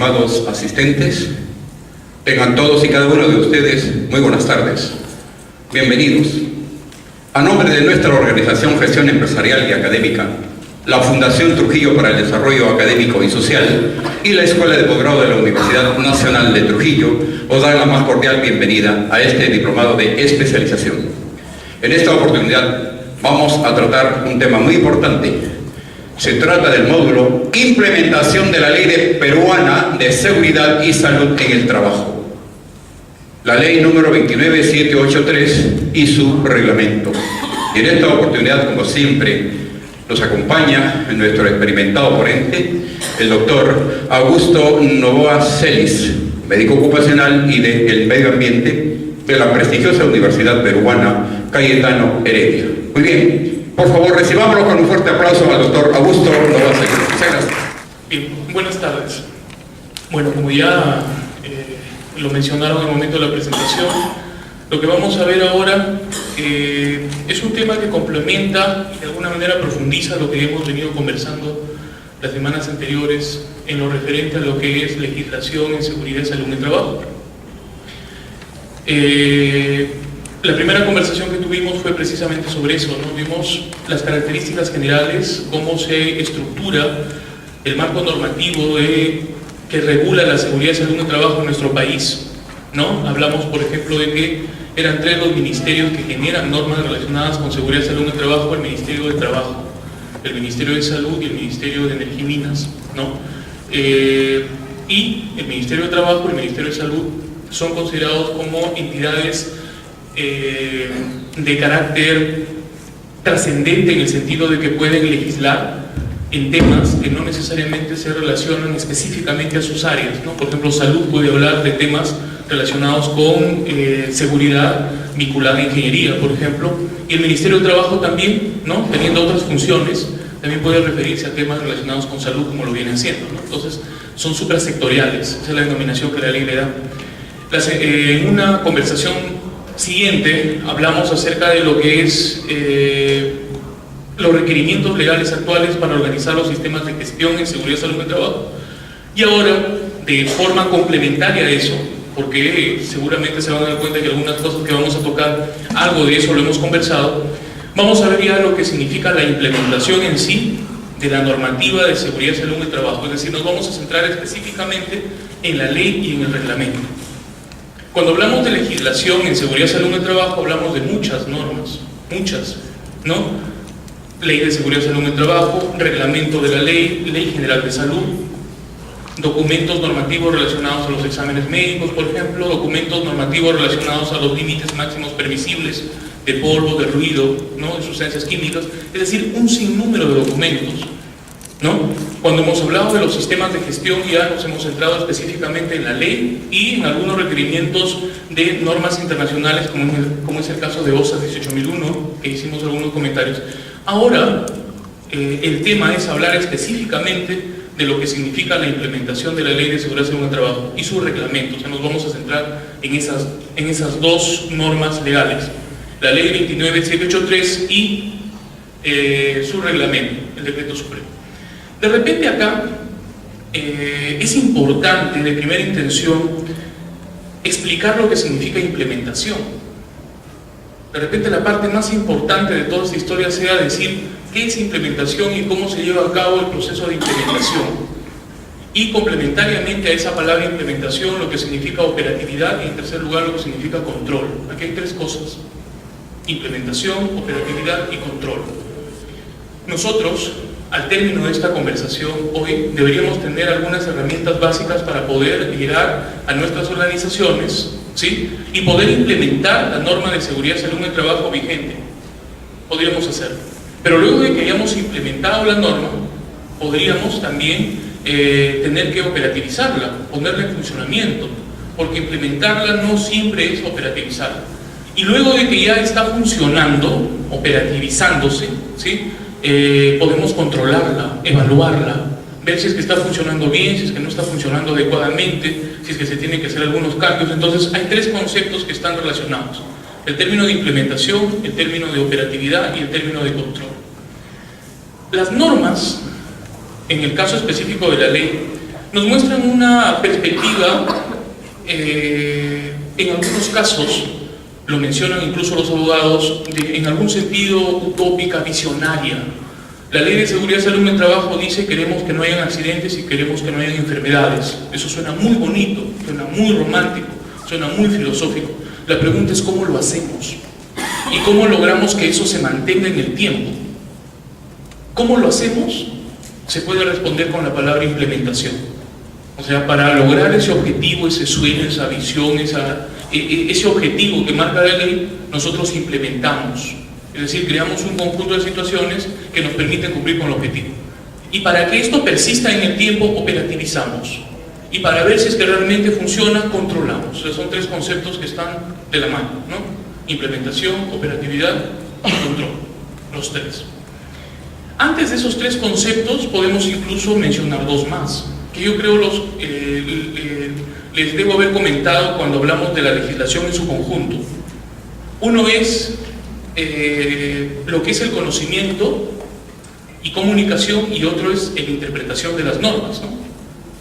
estimados asistentes, tengan todos y cada uno de ustedes muy buenas tardes. Bienvenidos. A nombre de nuestra organización Gestión Empresarial y Académica, la Fundación Trujillo para el Desarrollo Académico y Social y la Escuela de Posgrado de la Universidad Nacional de Trujillo, os dan la más cordial bienvenida a este diplomado de especialización. En esta oportunidad vamos a tratar un tema muy importante. Se trata del módulo Implementación de la Ley Peruana de Seguridad y Salud en el Trabajo, la ley número 29783 y su reglamento. Y en esta oportunidad, como siempre, nos acompaña nuestro experimentado ponente, el doctor Augusto Novoa Celis, médico ocupacional y del medio ambiente de la prestigiosa Universidad Peruana Cayetano Heredia. Muy bien, por favor recibámoslo con un fuerte aplauso al doctor Augusto Novoa Celis. Muchas gracias. Bien, buenas tardes. Bueno, como ya lo mencionaron en el momento de la presentación, lo que vamos a ver ahora es un tema que complementa y de alguna manera profundiza lo que hemos venido conversando las semanas anteriores en lo referente a lo que es legislación en seguridad y salud en el trabajo. La primera conversación que tuvimos fue precisamente sobre eso, ¿no? Vimos las características generales, cómo se estructura el marco normativo que regula la seguridad y salud en el trabajo en nuestro país, ¿no? Hablamos, por ejemplo, de que eran tres los ministerios que generan normas relacionadas con seguridad y salud en el trabajo: el Ministerio de Trabajo, el Ministerio de Salud y el Ministerio de Energía y Minas, ¿no? Y el Ministerio de Trabajo y el Ministerio de Salud son considerados como entidades de carácter trascendente, en el sentido de que pueden legislar en temas que no necesariamente se relacionan específicamente a sus áreas, ¿no? Por ejemplo, salud puede hablar de temas relacionados con seguridad vinculada a ingeniería, por ejemplo, y el Ministerio de Trabajo también, ¿no? Teniendo otras funciones, también puede referirse a temas relacionados con salud, como lo viene haciendo, ¿no? Entonces, son suprasectoriales, esa es la denominación que la ley le da. En una conversación siguiente hablamos acerca de lo que es los requerimientos legales actuales para organizar los sistemas de gestión en seguridad y salud en el trabajo. Y ahora, de forma complementaria a eso, porque seguramente se van a dar cuenta que algunas cosas que vamos a tocar, algo de eso lo hemos conversado, vamos a ver ya lo que significa la implementación en sí de la normativa de seguridad y salud en el trabajo. Es decir, nos vamos a centrar específicamente en la ley y en el reglamento. Cuando hablamos de legislación en seguridad y salud en el trabajo, hablamos de muchas normas, muchas, ¿no? Ley de seguridad y salud en el trabajo, reglamento de la ley, ley general de salud, documentos normativos relacionados a los exámenes médicos, por ejemplo, documentos normativos relacionados a los límites máximos permisibles de polvo, de ruido, ¿no? De sustancias químicas, es decir, un sinnúmero de documentos, ¿no? Cuando hemos hablado de los sistemas de gestión, ya nos hemos centrado específicamente en la ley y en algunos requerimientos de normas internacionales, como es el caso de OSA 18001, que hicimos algunos comentarios. Ahora, el tema es hablar específicamente de lo que significa la implementación de la Ley de Seguridad y Salud en el Trabajo y su reglamento. O sea, nos vamos a centrar en esas dos normas legales, la Ley 29783 y su reglamento, el Decreto Supremo. De repente acá es importante, de primera intención, explicar lo que significa implementación. De repente la parte más importante de toda esta historia sea decir qué es implementación y cómo se lleva a cabo el proceso de implementación. Y complementariamente a esa palabra implementación, lo que significa operatividad, y en tercer lugar lo que significa control. Aquí hay tres cosas: implementación, operatividad y control. Nosotros, al término de esta conversación hoy, deberíamos tener algunas herramientas básicas para poder llegar a nuestras organizaciones, ¿sí? Y poder implementar la norma de seguridad y salud en el trabajo vigente. Podríamos hacerlo. Pero luego de que hayamos implementado la norma, podríamos también tener que operativizarla, ponerla en funcionamiento, porque implementarla no siempre es operativizarla. Y luego de que ya está funcionando, operativizándose, ¿sí? Podemos controlarla, evaluarla, ver si es que está funcionando bien, si es que no está funcionando adecuadamente, si es que se tienen que hacer algunos cambios. Entonces hay tres conceptos que están relacionados: el término de implementación, el término de operatividad y el término de control. Las normas, en el caso específico de la ley, nos muestran una perspectiva, en algunos casos, lo mencionan incluso los abogados, en algún sentido utópica, visionaria. La Ley de Seguridad y Salud en el Trabajo dice: queremos que no hayan accidentes y queremos que no hayan enfermedades. Eso suena muy bonito, suena muy romántico, suena muy filosófico. La pregunta es cómo lo hacemos y cómo logramos que eso se mantenga en el tiempo. ¿Cómo lo hacemos? Se puede responder con la palabra implementación. O sea, para lograr ese objetivo, ese sueño, esa visión, ese objetivo que marca la ley, nosotros implementamos. Es decir, creamos un conjunto de situaciones que nos permiten cumplir con el objetivo. Y para que esto persista en el tiempo, operativizamos. Y para ver si es que realmente funciona, controlamos. O sea, son tres conceptos que están de la mano, ¿no? Implementación, operatividad y control. Los tres. Antes de esos tres conceptos, podemos incluso mencionar dos más, que yo creo les debo haber comentado cuando hablamos de la legislación en su conjunto. Uno es lo que es el conocimiento y comunicación, y otro es la interpretación de las normas, ¿no?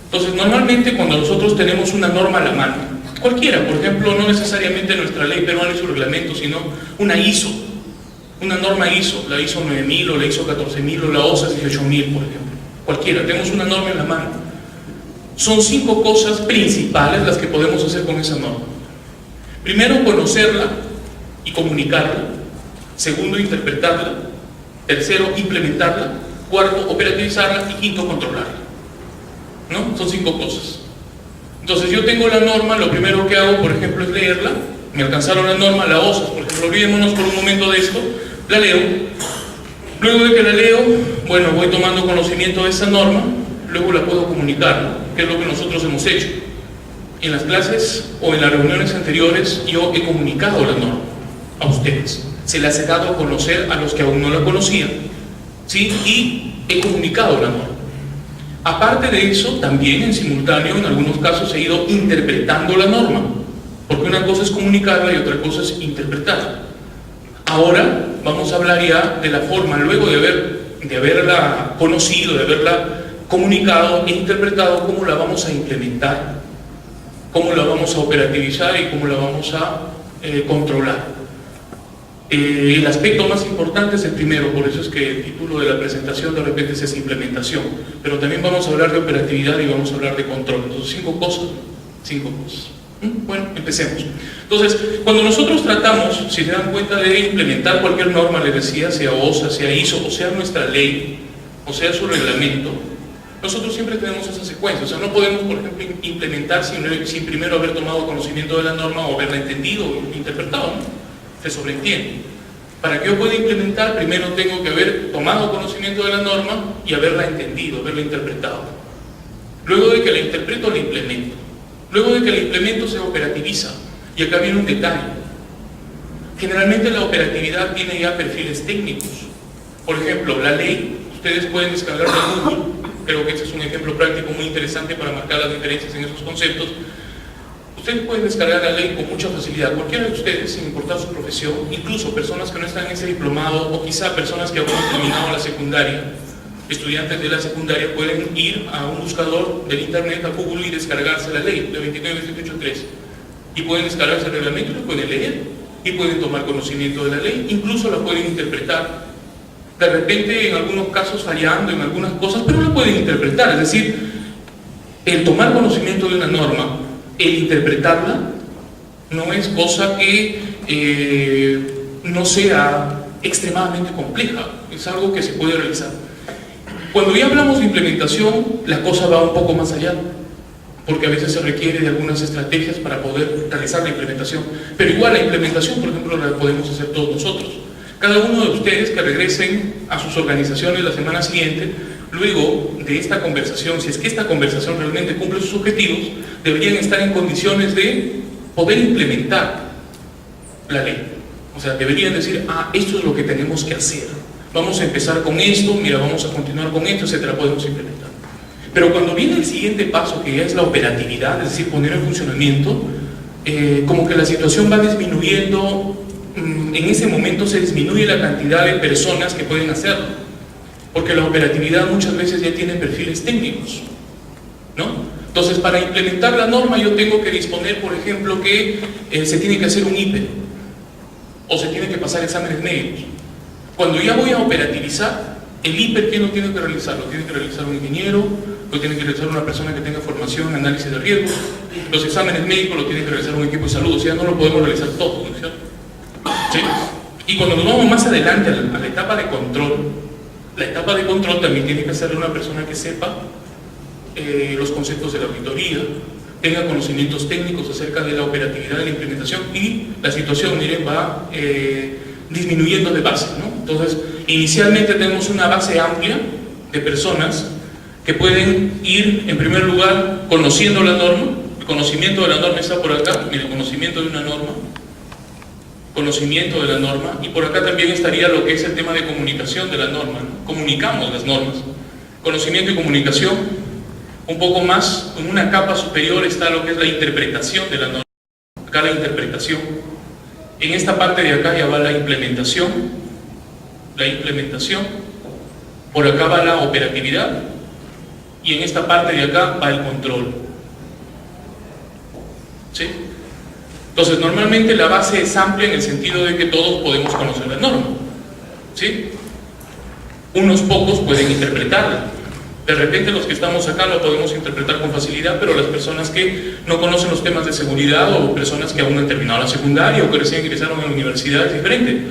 Entonces, normalmente cuando nosotros tenemos una norma a la mano, cualquiera, por ejemplo, no necesariamente nuestra ley peruana y su reglamento, sino una ISO, una norma ISO, la ISO 9000 o la ISO 14000 o la OSA 18000, por ejemplo, cualquiera, tenemos una norma en la mano. Son 5 cosas principales las que podemos hacer con esa norma. Primero, conocerla y comunicarla. Segundo, interpretarla. Tercero, implementarla. Cuarto, operativizarla. Y quinto, controlarla. ¿No? Son 5 cosas. Entonces, yo tengo la norma, lo primero que hago, por ejemplo, es leerla. Me alcanzaron la norma, la OSA, por ejemplo, olvidémonos por un momento de esto. La leo. Luego de que la leo, bueno, voy tomando conocimiento de esa norma. Luego la puedo comunicar, ¿no? Que es lo que nosotros hemos hecho. En las clases o en las reuniones anteriores, yo he comunicado la norma a ustedes. Se las he dado a conocer a los que aún no la conocían, ¿sí? Y he comunicado la norma. Aparte de eso, también en simultáneo, en algunos casos, he ido interpretando la norma, porque una cosa es comunicarla y otra cosa es interpretarla. Ahora vamos a hablar ya de la forma, luego de haberla conocido, de haberla comunicado e interpretado, cómo la vamos a implementar, cómo la vamos a operativizar y cómo la vamos a controlar. El aspecto más importante es el primero, por eso es que el título de la presentación de repente es implementación, pero también vamos a hablar de operatividad y vamos a hablar de control. Entonces, 5 cosas. Bueno, empecemos. Entonces, cuando nosotros tratamos, si se dan cuenta, de implementar cualquier norma, les decía, sea OSA, sea ISO, o sea nuestra ley, o sea su reglamento, nosotros siempre tenemos esa secuencia. O sea, no podemos, por ejemplo, implementar sin primero haber tomado conocimiento de la norma o haberla entendido o interpretado, ¿no? Se sobreentiende. Para que yo pueda implementar, primero tengo que haber tomado conocimiento de la norma y haberla entendido, haberla interpretado. Luego de que la interpreto, la implemento. Luego de que la implemento, se operativiza. Y acá viene un detalle. Generalmente la operatividad tiene ya perfiles técnicos. Por ejemplo, la ley, ustedes pueden descargar de Google. Creo que este es un ejemplo práctico muy interesante para marcar las diferencias en esos conceptos. Ustedes pueden descargar la ley con mucha facilidad. Cualquiera de ustedes, sin importar su profesión, incluso personas que no están en ese diplomado o quizá personas que aún no han terminado la secundaria, estudiantes de la secundaria, pueden ir a un buscador del internet, a Google, y descargarse la ley de 29.783. Y pueden descargarse el reglamento y lo pueden leer. Y pueden tomar conocimiento de la ley, incluso la pueden interpretar. De repente, en algunos casos fallando en algunas cosas, pero la pueden interpretar. Es decir, el tomar conocimiento de una norma, el interpretarla, no es cosa que no sea extremadamente compleja, es algo que se puede realizar. Cuando ya hablamos de implementación, la cosa va un poco más allá, porque a veces se requiere de algunas estrategias para poder realizar la implementación, pero igual la implementación, por ejemplo, la podemos hacer todos nosotros. Cada uno de ustedes que regresen a sus organizaciones la semana siguiente, luego de esta conversación, si es que esta conversación realmente cumple sus objetivos, deberían estar en condiciones de poder implementar la ley. O sea, deberían decir, esto es lo que tenemos que hacer. Vamos a empezar con esto, mira, vamos a continuar con esto, etcétera, podemos implementar. Pero cuando viene el siguiente paso, que ya es la operatividad, es decir, poner en funcionamiento, como que la situación va disminuyendo. En ese momento se disminuye la cantidad de personas que pueden hacerlo, porque la operatividad muchas veces ya tiene perfiles técnicos. ¿no? Entonces, para implementar la norma yo tengo que disponer, por ejemplo, que se tiene que hacer un IPE o se tiene que pasar exámenes médicos. Cuando ya voy a operativizar, el IPE, ¿quién lo tiene que realizar? Lo tiene que realizar un ingeniero, lo tiene que realizar una persona que tenga formación en análisis de riesgos, los exámenes médicos lo tiene que realizar un equipo de salud, o sea, no lo podemos realizar todos, ¿no es cierto? ¿Sí? Y cuando nos vamos más adelante a la etapa de control, la etapa de control también tiene que hacerle una persona que sepa los conceptos de la auditoría, tenga conocimientos técnicos acerca de la operatividad de la implementación, y la situación, miren, va disminuyendo de base, ¿no? Entonces, inicialmente tenemos una base amplia de personas que pueden ir, en primer lugar, conociendo la norma. El conocimiento de la norma está por acá, miren, conocimiento de una norma, conocimiento de la norma, y por acá también estaría lo que es el tema de comunicación de la norma, ¿no? Comunicamos las normas. Conocimiento y comunicación. Un poco más, en una capa superior está lo que es la interpretación de la norma. Acá la interpretación. En esta parte de acá ya va la implementación. La implementación. Por acá va la operatividad. Y en esta parte de acá va el control. ¿Sí? Entonces, normalmente la base es amplia en el sentido de que todos podemos conocer la norma. ¿Sí? Unos pocos pueden interpretarla. De repente los que estamos acá lo podemos interpretar con facilidad, pero las personas que no conocen los temas de seguridad, o personas que aún no han terminado la secundaria o que recién ingresaron a la universidad, es diferente.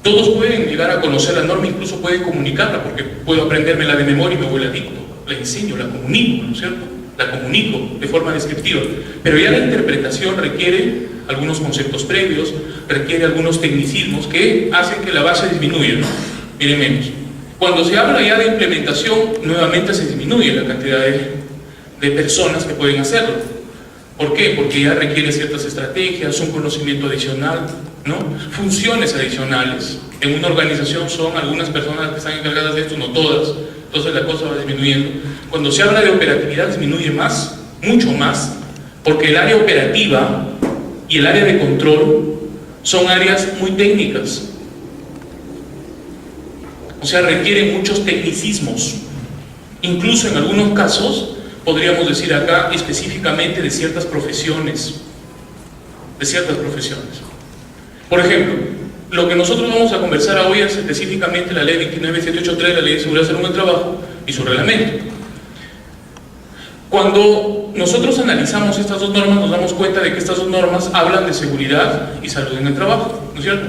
Todos pueden llegar a conocer la norma, incluso pueden comunicarla, porque puedo aprendérmela de memoria y me vuelvo adicto. La enseño, la comunico, ¿no es cierto? La comunico de forma descriptiva. Pero ya la interpretación requiere algunos conceptos previos, requiere algunos tecnicismos que hacen que la base disminuya, ¿no? Miren menos. Cuando se habla ya de implementación, nuevamente se disminuye la cantidad de personas que pueden hacerlo. ¿Por qué? Porque ya requiere ciertas estrategias, un conocimiento adicional, ¿no? Funciones adicionales. En una organización son algunas personas que están encargadas de esto, no todas. Entonces la cosa va disminuyendo. Cuando se habla de operatividad disminuye más, mucho más, porque el área operativa y el área de control son áreas muy técnicas. O sea, requieren muchos tecnicismos. Incluso en algunos casos, podríamos decir acá específicamente de ciertas profesiones. De ciertas profesiones. Por ejemplo, lo que nosotros vamos a conversar hoy es específicamente la ley 29783, la ley de seguridad y salud en el trabajo y su reglamento. Cuando nosotros analizamos estas dos normas, nos damos cuenta de que estas dos normas hablan de seguridad y salud en el trabajo, ¿no es cierto?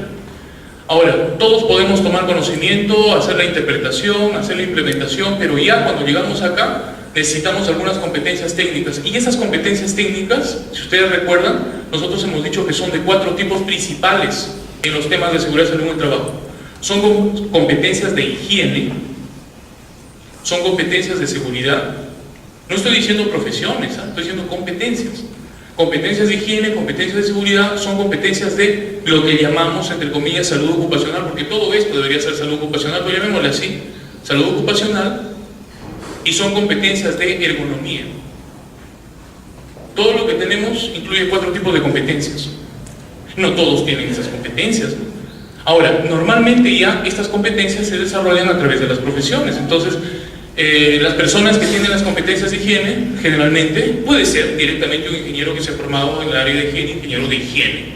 Ahora, todos podemos tomar conocimiento, hacer la interpretación, hacer la implementación, pero ya cuando llegamos acá necesitamos algunas competencias técnicas, y esas competencias técnicas, si ustedes recuerdan, nosotros hemos dicho que son de 4 tipos principales en los temas de seguridad y salud en el trabajo. Son competencias de higiene, son competencias de seguridad. No estoy diciendo profesiones, estoy diciendo competencias. Competencias de higiene, competencias de seguridad, son competencias de lo que llamamos, entre comillas, salud ocupacional, porque todo esto debería ser salud ocupacional, pero llamémosle así, salud ocupacional, y son competencias de ergonomía. Todo lo que tenemos incluye 4 tipos de competencias. No todos tienen esas competencias, ¿no? Ahora, normalmente ya estas competencias se desarrollan a través de las profesiones. Entonces, las personas que tienen las competencias de higiene, generalmente, puede ser directamente un ingeniero que se ha formado en el área de higiene, ingeniero de higiene.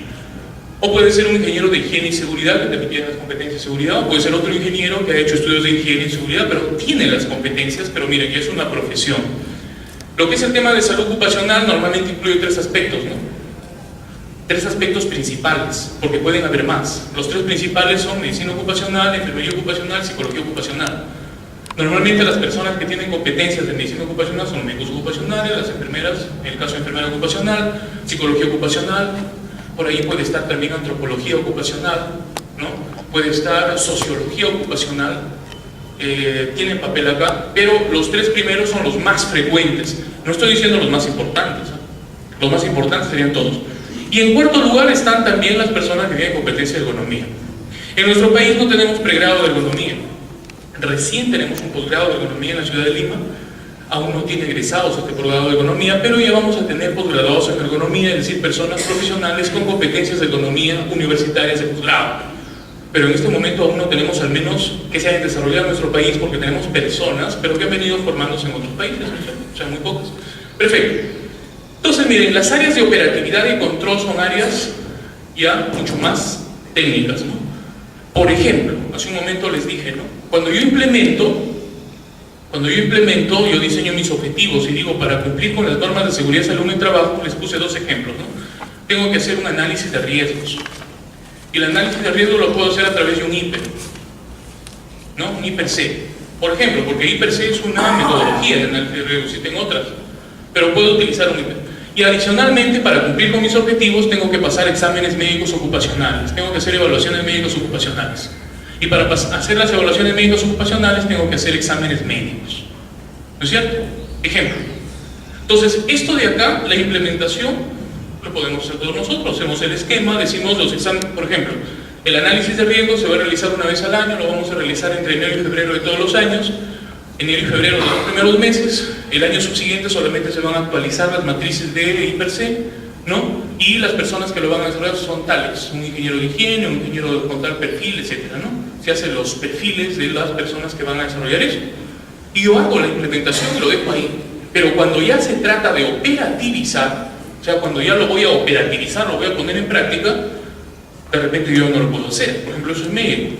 O puede ser un ingeniero de higiene y seguridad que también tiene las competencias de seguridad, o puede ser otro ingeniero que ha hecho estudios de higiene y seguridad, pero tiene las competencias, pero miren, ya es una profesión. Lo que es el tema de salud ocupacional normalmente incluye 3 aspectos, ¿no? 3 aspectos principales, porque pueden haber más. Los 3 principales son medicina ocupacional, enfermería ocupacional, psicología ocupacional. Normalmente las personas que tienen competencias de medicina ocupacional son médicos ocupacionales, las enfermeras, en el caso de enfermera ocupacional, psicología ocupacional, por ahí puede estar también antropología ocupacional, ¿no? Puede estar sociología ocupacional, tienen papel acá, pero los 3 primeros son los más frecuentes. No estoy diciendo los más importantes, los más importantes serían todos. Y en cuarto lugar están también las personas que tienen competencia de ergonomía. En nuestro país no tenemos pregrado de ergonomía. Recién tenemos un posgrado de ergonomía en la ciudad de Lima. Aún no tiene egresados este posgrado de ergonomía, pero ya vamos a tener posgraduados en ergonomía, es decir, personas profesionales con competencias de ergonomía universitarias de posgrado. pero en este momento aún no tenemos al menos que se hayan desarrollado en nuestro país, porque tenemos personas, pero que han venido formándose en otros países, o sea, muy pocas. Perfecto. Entonces, miren, las áreas de operatividad y control son áreas ya mucho más técnicas, ¿no? Por ejemplo, hace un momento les dije, ¿no? Cuando yo implemento, yo diseño mis objetivos y digo, para cumplir con las normas de seguridad, salud y trabajo, les puse dos ejemplos, ¿no? Tengo que hacer un análisis de riesgos. Y el análisis de riesgo lo puedo hacer a través de un IPER, ¿no? Un IPER-C. Por ejemplo, porque IPER-C es una metodología de análisis de riesgos, existen otras, pero puedo utilizar un IPER. Y adicionalmente, para cumplir con mis objetivos, tengo que pasar exámenes médicos ocupacionales, tengo que hacer evaluaciones médicas ocupacionales. Y para hacer las evaluaciones médicas ocupacionales, tengo que hacer exámenes médicos. ¿No es cierto? Ejemplo. Entonces, esto de acá, la implementación, lo podemos hacer todos nosotros. Hacemos el esquema, decimos los exámenes, por ejemplo, el análisis de riesgo se va a realizar una vez al año, lo vamos a realizar entre enero y febrero de todos los años. Enero y febrero de los primeros meses, el año subsiguiente solamente se van a actualizar las matrices de IPER-C, ¿no? Y las personas que lo van a desarrollar son tales, un ingeniero de higiene, un ingeniero con tal perfil, etcétera, ¿no? Se hacen los perfiles de las personas que van a desarrollar eso. Y yo hago la implementación y lo dejo ahí. Pero cuando ya se trata de operativizar, o sea, cuando ya lo voy a operativizar, lo voy a poner en práctica, de repente yo no lo puedo hacer. Por ejemplo, eso es médico,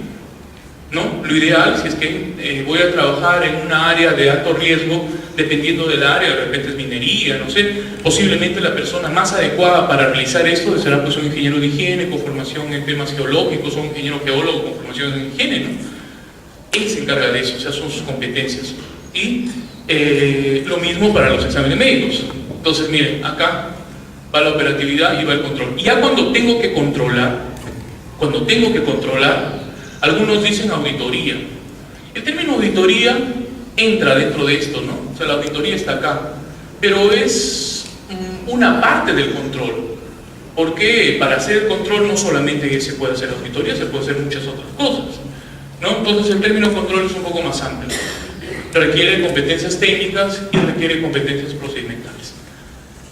¿no? Lo ideal, si es que voy a trabajar en una área de alto riesgo, dependiendo del área, de repente es minería, no sé, posiblemente la persona más adecuada para realizar esto será pues un ingeniero de higiene con formación en temas geológicos, o un ingeniero geólogo con formación en higiene, ¿no? Él se encarga de eso, o sea, son sus competencias. Y lo mismo para los exámenes médicos. Entonces, miren, acá va la operatividad y va el control. Y ya cuando tengo que controlar, algunos dicen auditoría. El término auditoría entra dentro de esto, ¿no? O sea, la auditoría está acá, pero es una parte del control, porque para hacer el control no solamente se puede hacer auditoría, se puede hacer muchas otras cosas, ¿no? Entonces el término control es un poco más amplio, requiere competencias técnicas y requiere competencias procedimentales,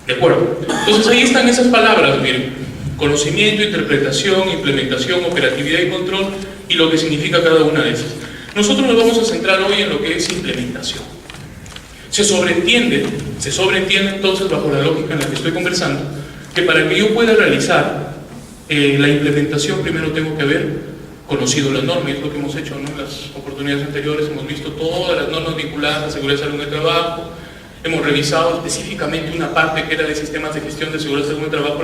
¿de acuerdo? Entonces ahí están esas palabras, miren, conocimiento, interpretación, implementación, operatividad y control, y lo que significa cada una de esas. Nosotros nos vamos a centrar hoy en lo que es implementación. Se sobreentiende entonces, bajo la lógica en la que estoy conversando, que para que yo pueda realizar la implementación, primero tengo que haber conocido la norma, y es lo que hemos hecho, ¿no? En las oportunidades anteriores hemos visto todas las normas vinculadas a seguridad, salud y trabajo, hemos revisado específicamente una parte que era de sistemas de gestión de seguridad, salud y trabajo,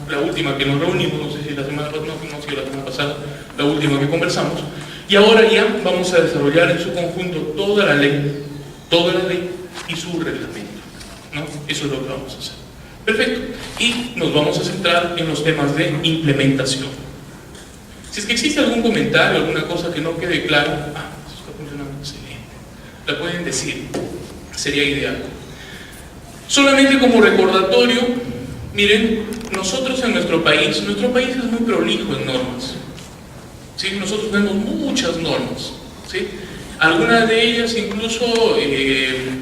la última que nos reunimos, no sé si la semana pasada, la última que conversamos. Y ahora ya vamos a desarrollar en su conjunto toda la ley y su reglamento, ¿no? Eso es lo que vamos a hacer. Perfecto. Y nos vamos a centrar en los temas de implementación. Si es que existe algún comentario, alguna cosa que no quede claro, eso está funcionando excelente, la pueden decir, sería ideal. Solamente como recordatorio, miren, nosotros en nuestro país es muy prolijo en normas. ¿Sí? Nosotros tenemos muchas normas, ¿sí? Algunas de ellas incluso,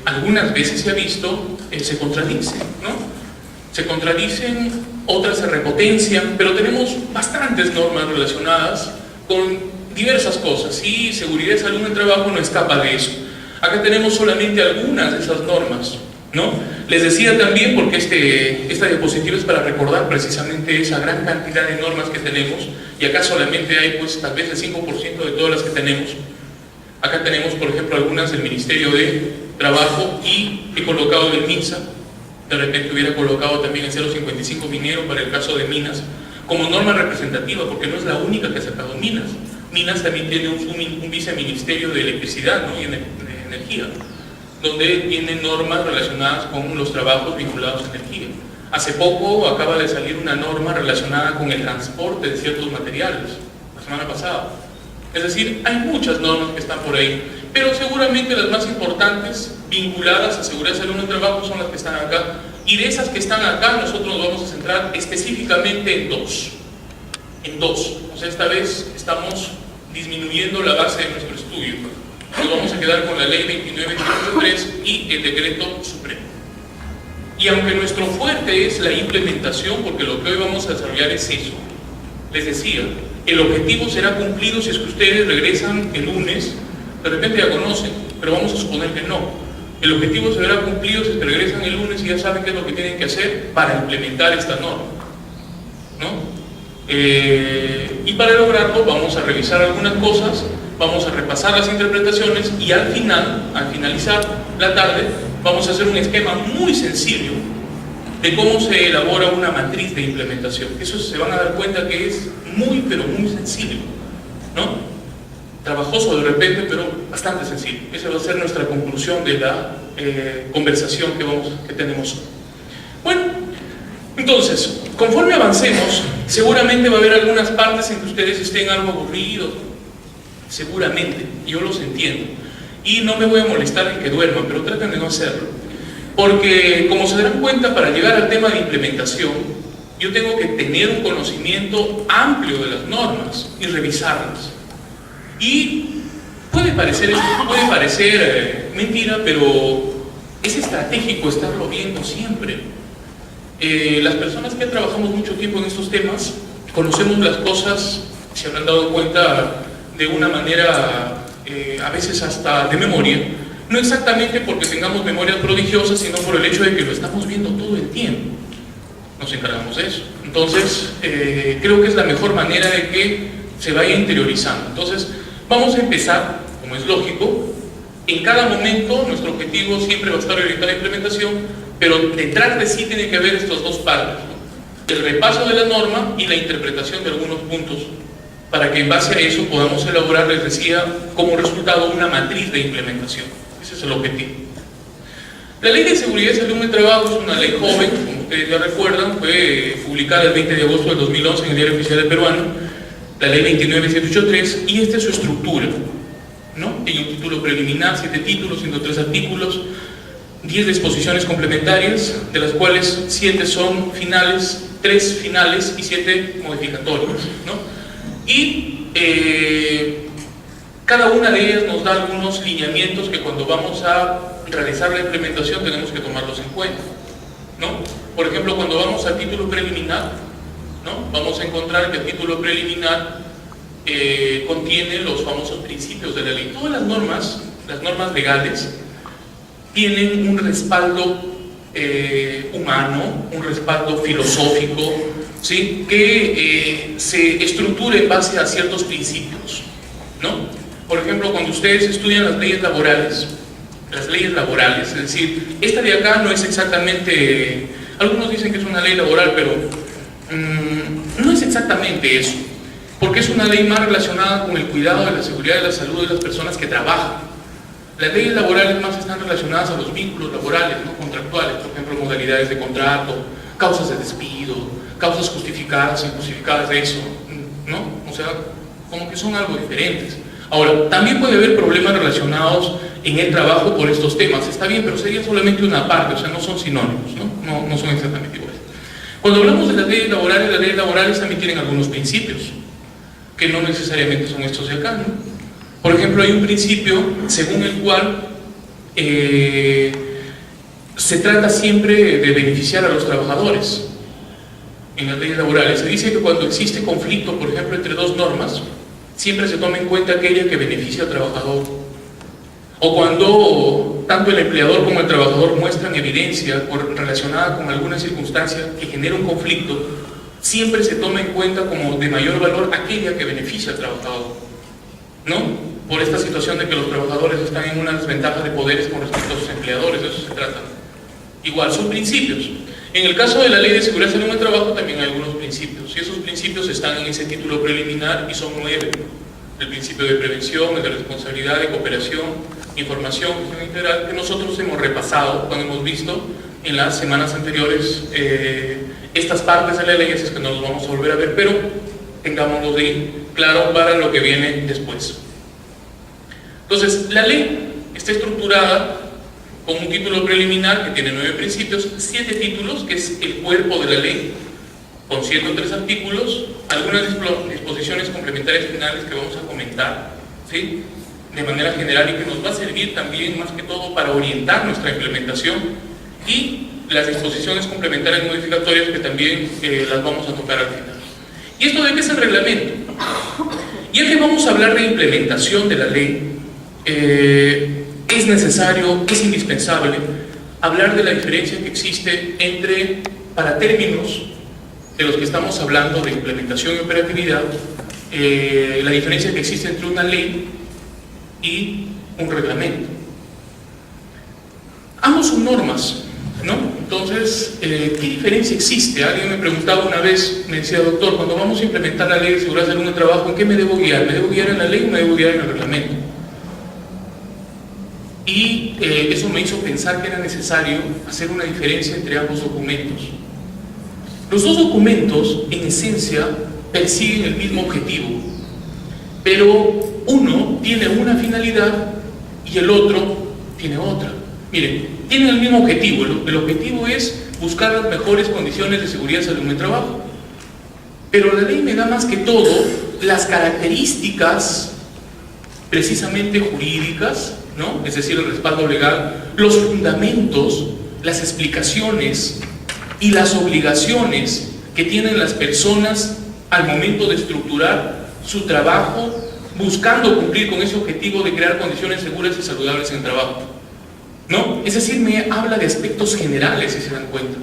algunas veces se ha visto, se contradicen, ¿no? Se contradicen, otras se repotencian, pero tenemos bastantes normas relacionadas con diversas cosas, y seguridad y salud en el trabajo no escapa de eso. Acá tenemos solamente algunas de esas normas, ¿no? Les decía también, porque esta diapositiva es para recordar precisamente esa gran cantidad de normas que tenemos, y acá solamente hay pues tal vez el 5% de todas las que tenemos. Acá tenemos, por ejemplo, algunas del Ministerio de Trabajo, y he colocado del MINSA, de repente hubiera colocado también el 055 minero para el caso de minas, como norma representativa, porque no es la única que ha sacado minas. Minas también tiene un viceministerio de electricidad, ¿no? Y de energía, donde tiene normas relacionadas con los trabajos vinculados a energía. Hace poco acaba de salir una norma relacionada con el transporte de ciertos materiales, la semana pasada. Es decir, hay muchas normas que están por ahí, pero seguramente las más importantes vinculadas a seguridad y salud en el trabajo son las que están acá, y de esas que están acá nosotros nos vamos a centrar específicamente en dos. O sea, esta vez estamos disminuyendo la base de nuestro estudio. Nos vamos a quedar con la ley 2983 y el decreto supremo. Y aunque nuestro fuerte es la implementación, porque lo que hoy vamos a desarrollar es eso, les decía, el objetivo será cumplido si es que ustedes regresan el lunes, de repente ya conocen, pero vamos a suponer que no. El objetivo se verá cumplido si es que regresan el lunes y ya saben qué es lo que tienen que hacer para implementar esta norma, ¿no? Y para lograrlo vamos a revisar algunas cosas, vamos a repasar las interpretaciones y al finalizar la tarde, vamos a hacer un esquema muy sencillo de cómo se elabora una matriz de implementación. Eso se van a dar cuenta que es muy, pero muy sencillo, ¿no? Trabajoso de repente, pero bastante sencillo. Esa va a ser nuestra conclusión de la conversación que tenemos hoy. Bueno, entonces, conforme avancemos, seguramente va a haber algunas partes en que ustedes estén algo aburridos, seguramente, yo los entiendo. Y no me voy a molestar en que duerman, pero traten de no hacerlo. Porque, como se darán cuenta, para llegar al tema de implementación, yo tengo que tener un conocimiento amplio de las normas y revisarlas. Y puede parecer mentira, pero es estratégico estarlo viendo siempre. Las personas que trabajamos mucho tiempo en estos temas, conocemos las cosas, se habrán dado cuenta de una manera, a veces hasta de memoria. No exactamente porque tengamos memorias prodigiosas, sino por el hecho de que lo estamos viendo todo el tiempo. Nos encargamos de eso. Entonces, creo que es la mejor manera de que se vaya interiorizando. Entonces, vamos a empezar, como es lógico, en cada momento nuestro objetivo siempre va a estar orientado a la implementación, pero detrás de sí tiene que haber estas dos partes, ¿no? El repaso de la norma y la interpretación de algunos puntos, para que en base a eso podamos elaborar, les decía, como resultado una matriz de implementación. Ese es el objetivo. La Ley de Seguridad y Salud en el Trabajo es una ley joven, como ustedes ya recuerdan, fue publicada el 20 de agosto del 2011 en el Diario Oficial del Peruano, la Ley 29783, y esta es su estructura, ¿no? Tiene un título preliminar, 7 títulos, 103 artículos, 10 disposiciones complementarias, de las cuales 7 son finales, 3 finales y 7 modificatorias, ¿no? Y cada una de ellas nos da algunos lineamientos que cuando vamos a realizar la implementación tenemos que tomarlos en cuenta, ¿no? Por ejemplo, cuando vamos al título preliminar, ¿no? Vamos a encontrar que el título preliminar contiene los famosos principios de la ley. Todas las normas legales, tienen un respaldo humano, un respaldo filosófico, ¿sí? Que se estructura en base a ciertos principios, ¿no? Por ejemplo, cuando ustedes estudian las leyes laborales, es decir, esta de acá no es exactamente, algunos dicen que es una ley laboral, pero no es exactamente eso, porque es una ley más relacionada con el cuidado de la seguridad y la salud de las personas que trabajan. Las leyes laborales más están relacionadas a los vínculos laborales, ¿no? Contractuales, por ejemplo, modalidades de contrato, causas de despido, causas justificadas, injustificadas de eso, ¿no? O sea, como que son algo diferentes. Ahora, también puede haber problemas relacionados en el trabajo por estos temas, está bien, pero sería solamente una parte, o sea, no son sinónimos, ¿no? No son exactamente iguales. Cuando hablamos de las leyes laborales también tienen algunos principios, que no necesariamente son estos de acá, ¿no? Por ejemplo, hay un principio según el cual se trata siempre de beneficiar a los trabajadores. En las leyes laborales se dice que cuando existe conflicto, por ejemplo, entre dos normas, siempre se toma en cuenta aquella que beneficia al trabajador. O cuando tanto el empleador como el trabajador muestran evidencia relacionada con alguna circunstancia que genera un conflicto, siempre se toma en cuenta como de mayor valor aquella que beneficia al trabajador, ¿no? Por esta situación de que los trabajadores están en una desventaja de poderes con respecto a sus empleadores, de eso se trata. Igual, son principios. En el caso de la Ley de Seguridad y Salud en el Trabajo también hay algunos principios, y esos principios están en ese título preliminar y son 9. El principio de prevención, el de responsabilidad, de cooperación, información, gestión integral, que nosotros hemos repasado cuando hemos visto en las semanas anteriores estas partes de la ley, es que no los vamos a volver a ver, pero tengámoslo de claro para lo que viene después. Entonces, la ley está estructurada con un título preliminar que tiene 9 principios, 7 títulos, que es el cuerpo de la ley, con 103 artículos, algunas disposiciones complementarias finales que vamos a comentar, ¿sí? De manera general, y que nos va a servir también más que todo para orientar nuestra implementación, y las disposiciones complementarias modificatorias que también las vamos a tocar al final. ¿Y esto de qué es el reglamento? Ya que vamos a hablar de implementación de la ley, es necesario, es indispensable hablar de la diferencia que existe entre, para términos de los que estamos hablando de implementación y operatividad, la diferencia que existe entre una ley y un reglamento. Ambos son normas, ¿no? Entonces, ¿qué diferencia existe? Alguien me preguntaba una vez, me decía, doctor, cuando vamos a implementar la ley de seguridad de salud en el trabajo, ¿en qué me debo guiar? ¿Me debo guiar en la ley o me debo guiar en el reglamento? Y eso me hizo pensar que era necesario hacer una diferencia entre ambos documentos. Los dos documentos, en esencia, persiguen el mismo objetivo, pero uno tiene una finalidad y el otro tiene otra. Miren, tienen el mismo objetivo. El objetivo es buscar las mejores condiciones de seguridad y salud en el trabajo. Pero la ley me da más que todo las características precisamente jurídicas, ¿no? Es decir, el respaldo legal, los fundamentos, las explicaciones y las obligaciones que tienen las personas al momento de estructurar su trabajo, buscando cumplir con ese objetivo de crear condiciones seguras y saludables en el trabajo, ¿no? Es decir, me habla de aspectos generales, si se dan cuenta.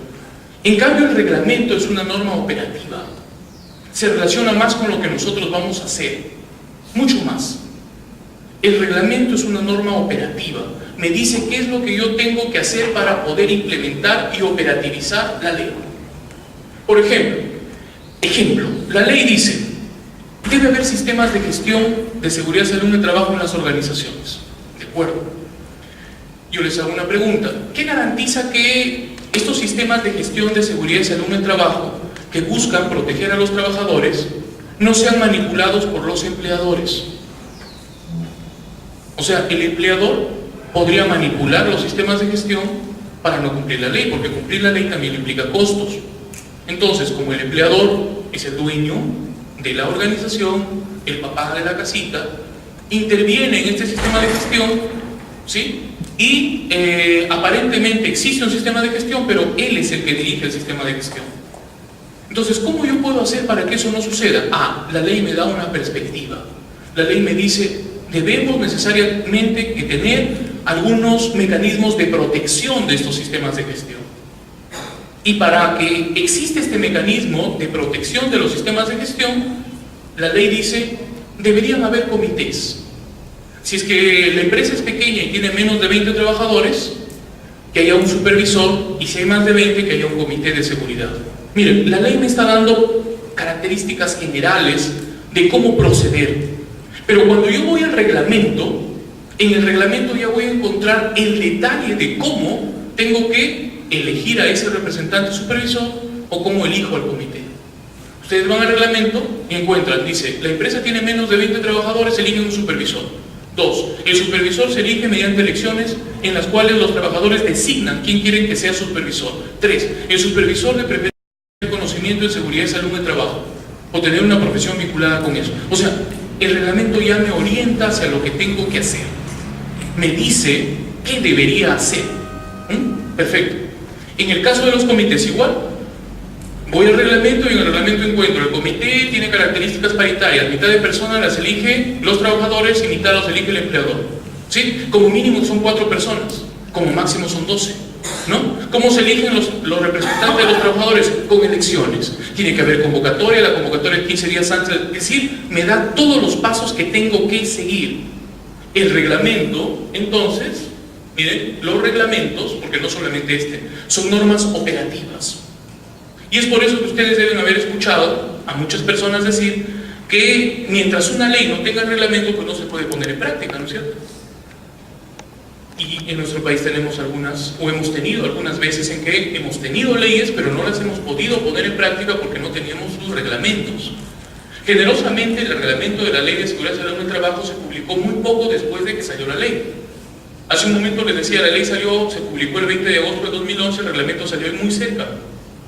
En cambio, el reglamento es una norma operativa. Se relaciona más con lo que nosotros vamos a hacer, mucho más. El reglamento es una norma operativa. Me dice qué es lo que yo tengo que hacer para poder implementar y operativizar la ley. Por ejemplo, la ley dice, debe haber sistemas de gestión de seguridad y salud en el trabajo en las organizaciones. ¿De acuerdo? Yo les hago una pregunta. ¿Qué garantiza que estos sistemas de gestión de seguridad y salud en el trabajo, que buscan proteger a los trabajadores, no sean manipulados por los empleadores? O sea, el empleador podría manipular los sistemas de gestión para no cumplir la ley, porque cumplir la ley también implica costos. Entonces, como el empleador es el dueño de la organización, el papá de la casita, interviene en este sistema de gestión, ¿sí? Y aparentemente existe un sistema de gestión, pero él es el que dirige el sistema de gestión. Entonces, ¿cómo yo puedo hacer para que eso no suceda? La ley me da una perspectiva. La ley me dice, debemos necesariamente que tener algunos mecanismos de protección de estos sistemas de gestión. Y para que exista este mecanismo de protección de los sistemas de gestión, la ley dice, deberían haber comités. Si es que la empresa es pequeña y tiene menos de 20 trabajadores, que haya un supervisor, y si hay más de 20, que haya un comité de seguridad. Miren, la ley me está dando características generales de cómo proceder. Pero cuando yo voy al reglamento, en el reglamento ya voy a encontrar el detalle de cómo tengo que elegir a ese representante supervisor o cómo elijo al comité. Ustedes van al reglamento y encuentran, dice, la empresa tiene menos de 20 trabajadores, eligen un supervisor. 2. El supervisor se elige mediante elecciones en las cuales los trabajadores designan quién quieren que sea supervisor. 3. El supervisor de preferencia tiene conocimiento de seguridad y salud en el trabajo o tener una profesión vinculada con eso. O sea, el reglamento ya me orienta hacia lo que tengo que hacer. Me dice qué debería hacer. Perfecto. En el caso de los comités igual. Voy al reglamento y en el reglamento encuentro el comité tiene características paritarias. Mitad de personas las elige los trabajadores y mitad los elige el empleador. ¿Sí? Como mínimo son 4 personas. Como máximo son 12. ¿No? ¿Cómo se eligen los representantes de los trabajadores? Con elecciones. Tiene que haber convocatoria, la convocatoria 15 días antes. Es decir, me da todos los pasos que tengo que seguir. El reglamento, entonces, miren, los reglamentos, porque no solamente son normas operativas. Y es por eso que ustedes deben haber escuchado a muchas personas decir que mientras una ley no tenga reglamento, pues no se puede poner en práctica, ¿no es cierto? Y en nuestro país tenemos algunas, o hemos tenido algunas veces en que hemos tenido leyes, pero no las hemos podido poner en práctica porque no teníamos sus reglamentos. Generosamente, el reglamento de la Ley de Seguridad y Salud en el Trabajo se publicó muy poco después de que salió la ley. Hace un momento les decía, la ley se publicó el 20 de agosto de 2011, el reglamento salió muy cerca,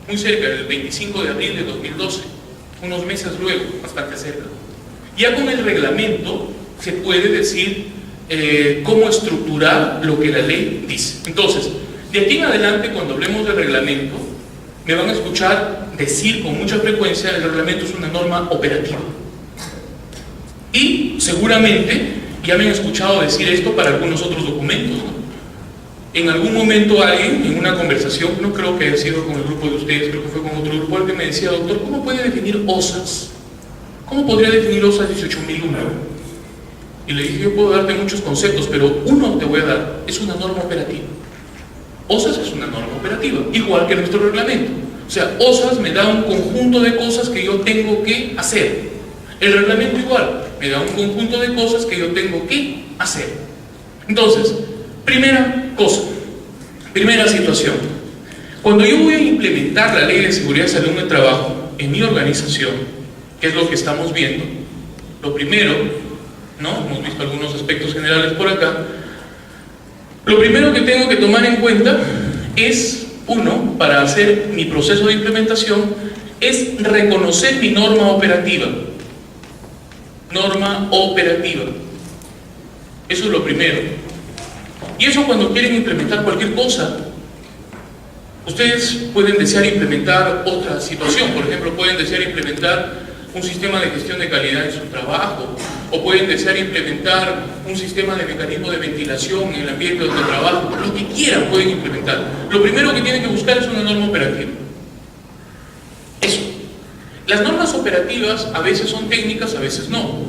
el 25 de abril de 2012, unos meses luego, bastante cerca. Ya con el reglamento se puede decir cómo estructurar lo que la ley dice. Entonces, de aquí en adelante, cuando hablemos del reglamento, me van a escuchar decir con mucha frecuencia, el reglamento es una norma operativa. Y seguramente ya me han escuchado decir esto para algunos otros documentos, ¿no? En algún momento alguien, en una conversación, no creo que haya sido con el grupo de ustedes, creo que fue con otro grupo, alguien me decía: doctor, ¿cómo puede definir OSAS? ¿Cómo podría definir OSAS 18001? Y le dije: yo puedo darte muchos conceptos, pero uno te voy a dar, es una norma operativa. OSAS es una norma operativa, igual que nuestro reglamento. O sea, OSAS me da un conjunto de cosas que yo tengo que hacer. El reglamento igual, me da un conjunto de cosas que yo tengo que hacer. Entonces, primera cosa, primera situación. Cuando yo voy a implementar la Ley de Seguridad y Salud en el Trabajo en mi organización, que es lo que estamos viendo, lo primero, ¿no? Hemos visto algunos aspectos generales por acá. Lo primero que tengo que tomar en cuenta es, uno, para hacer mi proceso de implementación, es reconocer mi norma operativa. Norma operativa. Eso es lo primero. Y eso cuando quieren implementar cualquier cosa. Ustedes pueden desear implementar otra situación. Por ejemplo, pueden desear implementar un sistema de gestión de calidad en su trabajo, o pueden desear implementar un sistema de mecanismo de ventilación en el ambiente donde trabajo. Lo que quieran pueden implementar. Lo primero que tienen que buscar es una norma operativa. Eso. Las normas operativas a veces son técnicas, a veces no,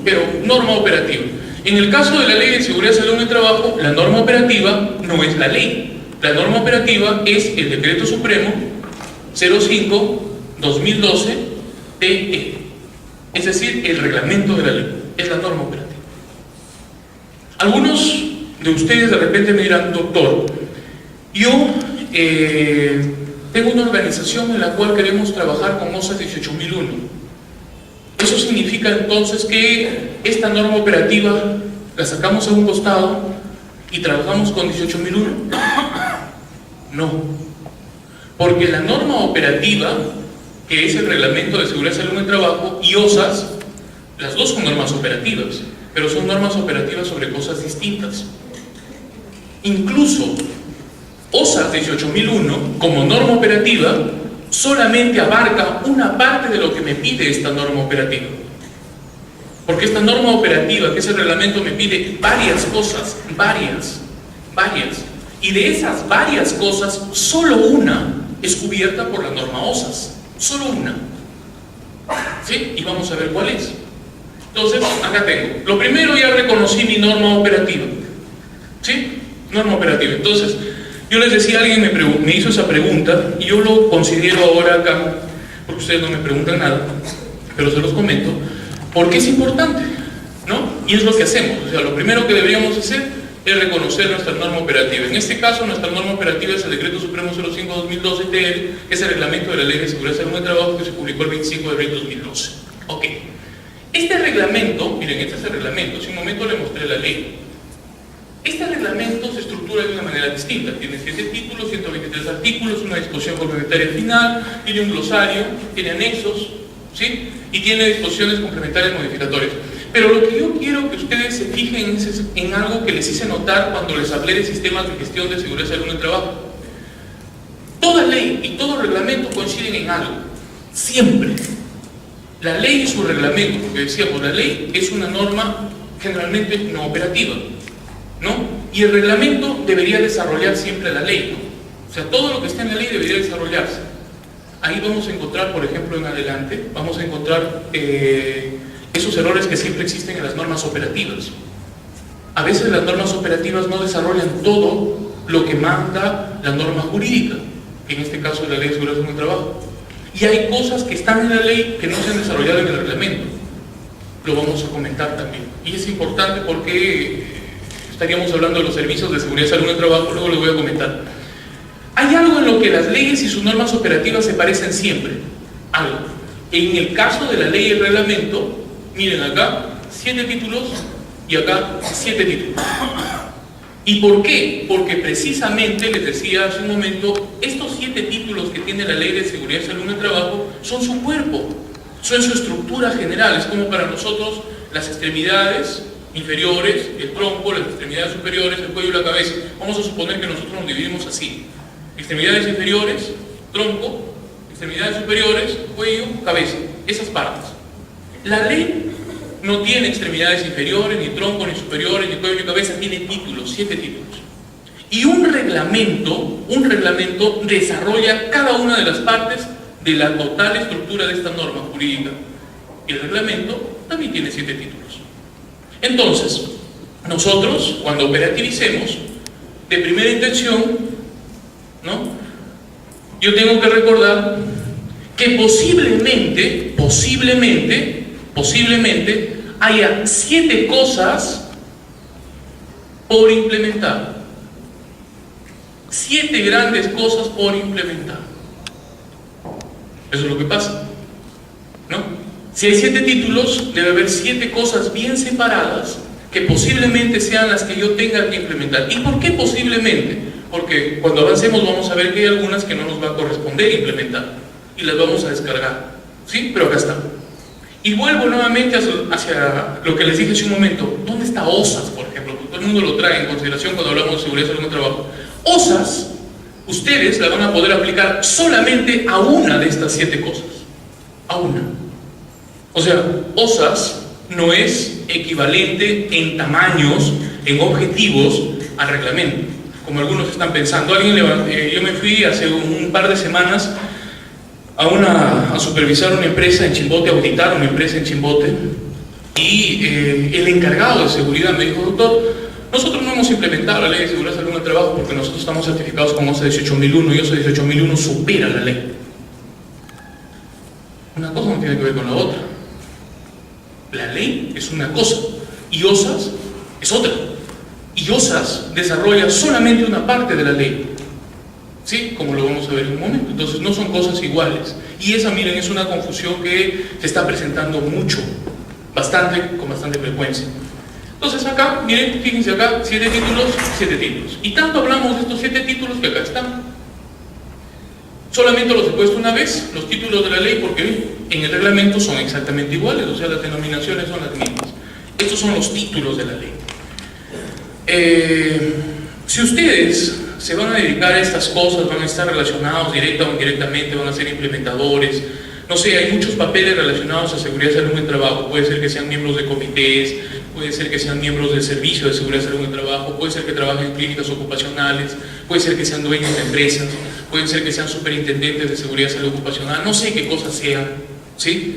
pero norma operativa. En el caso de la Ley de Seguridad y Salud en el Trabajo, la norma operativa no es la ley. La norma operativa es el Decreto Supremo 05/2012 TE, es decir, el reglamento de la ley, es la norma operativa. Algunos de ustedes de repente me dirán: doctor, yo tengo una organización en la cual queremos trabajar con OSAS 18001. ¿Eso significa entonces que esta norma operativa la sacamos a un costado y trabajamos con 18001? No, porque la norma operativa, que es el Reglamento de Seguridad y Salud en el Trabajo, y OSAS, las dos son normas operativas, pero son normas operativas sobre cosas distintas. Incluso OSAS 18001, como norma operativa, solamente abarca una parte de lo que me pide esta norma operativa. Porque esta norma operativa, que es el reglamento, me pide varias cosas, varias. Y de esas varias cosas, solo una es cubierta por la norma OSAS. Solo una. ¿Sí? Y vamos a ver cuál es. Entonces, acá tengo. Lo primero, ya reconocí mi norma operativa. ¿Sí? Norma operativa. Entonces, yo les decía, alguien me hizo esa pregunta, y yo lo considero ahora acá, porque ustedes no me preguntan nada, pero se los comento, porque es importante, ¿no? Y es lo que hacemos. O sea, lo primero que deberíamos hacer es reconocer nuestra norma operativa. En este caso, nuestra norma operativa es el Decreto Supremo 05/2012 TL, que es el reglamento de la Ley de Seguridad y Salud en el Trabajo, que se publicó el 25 de abril de 2012. Ok. Este reglamento, miren, este es el reglamento, hace un momento le mostré la ley. Este reglamento se estructura de una manera distinta. Tiene 7 títulos, 123 artículos, una disposición complementaria final, tiene un glosario, tiene anexos, ¿sí? Y tiene disposiciones complementarias modificatorias. Pero lo que yo quiero que ustedes se fijen es en algo que les hice notar cuando les hablé de sistemas de gestión de seguridad y salud en el trabajo. Toda ley y todo reglamento coinciden en algo, siempre. La ley y su reglamento, porque decíamos, la ley es una norma generalmente no operativa, ¿no? Y el reglamento debería desarrollar siempre la ley, ¿no? O sea, todo lo que está en la ley debería desarrollarse. Ahí vamos a encontrar, por ejemplo, en adelante, vamos a encontrar esos errores que siempre existen en las normas operativas. A veces las normas operativas no desarrollan todo lo que manda la norma jurídica, que en este caso es la Ley de Seguridad y Salud en el Trabajo. Y hay cosas que están en la ley que no se han desarrollado en el reglamento. Lo vamos a comentar también. Y es importante porque estaríamos hablando de los servicios de seguridad y salud en el trabajo, luego les voy a comentar. Hay algo en lo que las leyes y sus normas operativas se parecen siempre. Algo. En el caso de la ley y el reglamento, miren acá, 7 títulos y acá 7 títulos. ¿Y por qué? Porque precisamente, les decía hace un momento, estos 7 títulos que tiene la Ley de Seguridad y Salud en el Trabajo son su cuerpo, son su estructura general. Es como para nosotros las extremidades inferiores, el tronco, las extremidades superiores, el cuello y la cabeza. Vamos a suponer que nosotros nos dividimos así: extremidades inferiores, tronco, extremidades superiores, cuello, cabeza, esas partes. La ley no tiene extremidades inferiores, ni tronco, ni superiores, ni cuello, ni cabeza, tiene títulos, 7 títulos. Y un reglamento desarrolla cada una de las partes de la total estructura de esta norma jurídica. Y el reglamento también tiene 7 títulos. Entonces, nosotros, cuando operativicemos, de primera intención, ¿no?, yo tengo que recordar que posiblemente haya 7 cosas por implementar. 7 grandes cosas por implementar. Eso es lo que pasa, ¿no? Si hay 7 títulos, debe haber 7 cosas bien separadas que posiblemente sean las que yo tenga que implementar. ¿Y por qué posiblemente? Porque cuando avancemos vamos a ver que hay algunas que no nos va a corresponder implementar y las vamos a descargar, ¿sí? Pero acá está. Y vuelvo nuevamente hacia lo que les dije hace un momento. ¿Dónde está OSAS, por ejemplo? Porque todo el mundo lo trae en consideración cuando hablamos de seguridad y salud en el trabajo. OSAS, ustedes la van a poder aplicar solamente a una de estas 7 cosas. A una. O sea, OSAS no es equivalente en tamaños, en objetivos, al reglamento, como algunos están pensando. Yo me fui hace un par de semanas a supervisar una empresa en Chimbote, a auditar una empresa en Chimbote, y el encargado de seguridad me dijo: doctor, nosotros no hemos implementado la ley de seguridad y salud en el trabajo porque nosotros estamos certificados con OSA 18001 y OSA 18001 supera la ley. Una cosa no tiene que ver con la otra. La ley es una cosa y OSAS es otra. Y OSAS desarrolla solamente una parte de la ley, ¿sí? Como lo vamos a ver en un momento. Entonces no son cosas iguales. Y esa, miren, es una confusión que se está presentando mucho, con bastante frecuencia. Entonces acá, miren, fíjense acá, 7 títulos, 7 títulos. Y tanto hablamos de estos 7 títulos que acá están. Solamente los he puesto una vez, los títulos de la ley, porque en el reglamento son exactamente iguales, o sea, las denominaciones son las mismas. Estos son los títulos de la ley. Si ustedes se van a dedicar a estas cosas, van a estar relacionados directa o indirectamente, van a ser implementadores, no sé, hay muchos papeles relacionados a seguridad y salud en el trabajo. Puede ser que sean miembros de comités, puede ser que sean miembros del servicio de seguridad y salud en el trabajo, puede ser que trabajen en clínicas ocupacionales, puede ser que sean dueños de empresas, pueden ser que sean superintendentes de seguridad y salud ocupacional, no sé qué cosas sean, ¿sí?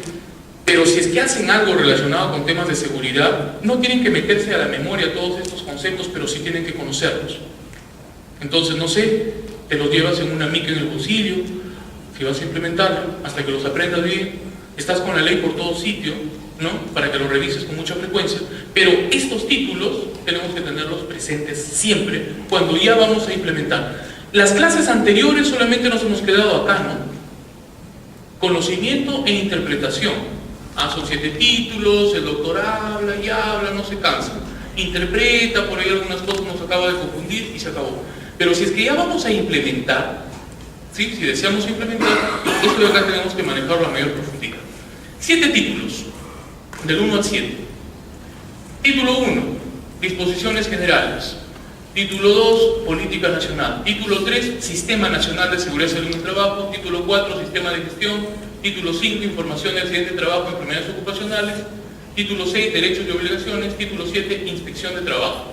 Pero si es que hacen algo relacionado con temas de seguridad, no tienen que meterse a la memoria todos estos conceptos, pero sí tienen que conocerlos. Entonces, no sé, te los llevas en una mica en el bolsillo, si vas a implementarlo, hasta que los aprendas bien, estás con la ley por todo sitio, ¿no?, para que lo revises con mucha frecuencia, pero estos títulos tenemos que tenerlos presentes siempre cuando ya vamos a implementar. Las clases anteriores solamente nos hemos quedado acá, ¿no? Conocimiento e interpretación. Son 7 títulos, el doctor habla y habla, no se cansa. Interpreta, por ahí algunas cosas nos acaba de confundir y se acabó. Pero si es que ya vamos a implementar, ¿sí?, si deseamos implementar, esto de acá tenemos que manejarlo a mayor profundidad. 7 títulos, del 1 al 7. Título 1, disposiciones generales. Título 2, política nacional. Título 3, sistema nacional de seguridad y salud en el trabajo. Título 4, sistema de gestión. Título 5, información de accidentes de trabajo y enfermedades ocupacionales. Título 6, derechos y obligaciones. Título 7, inspección de trabajo.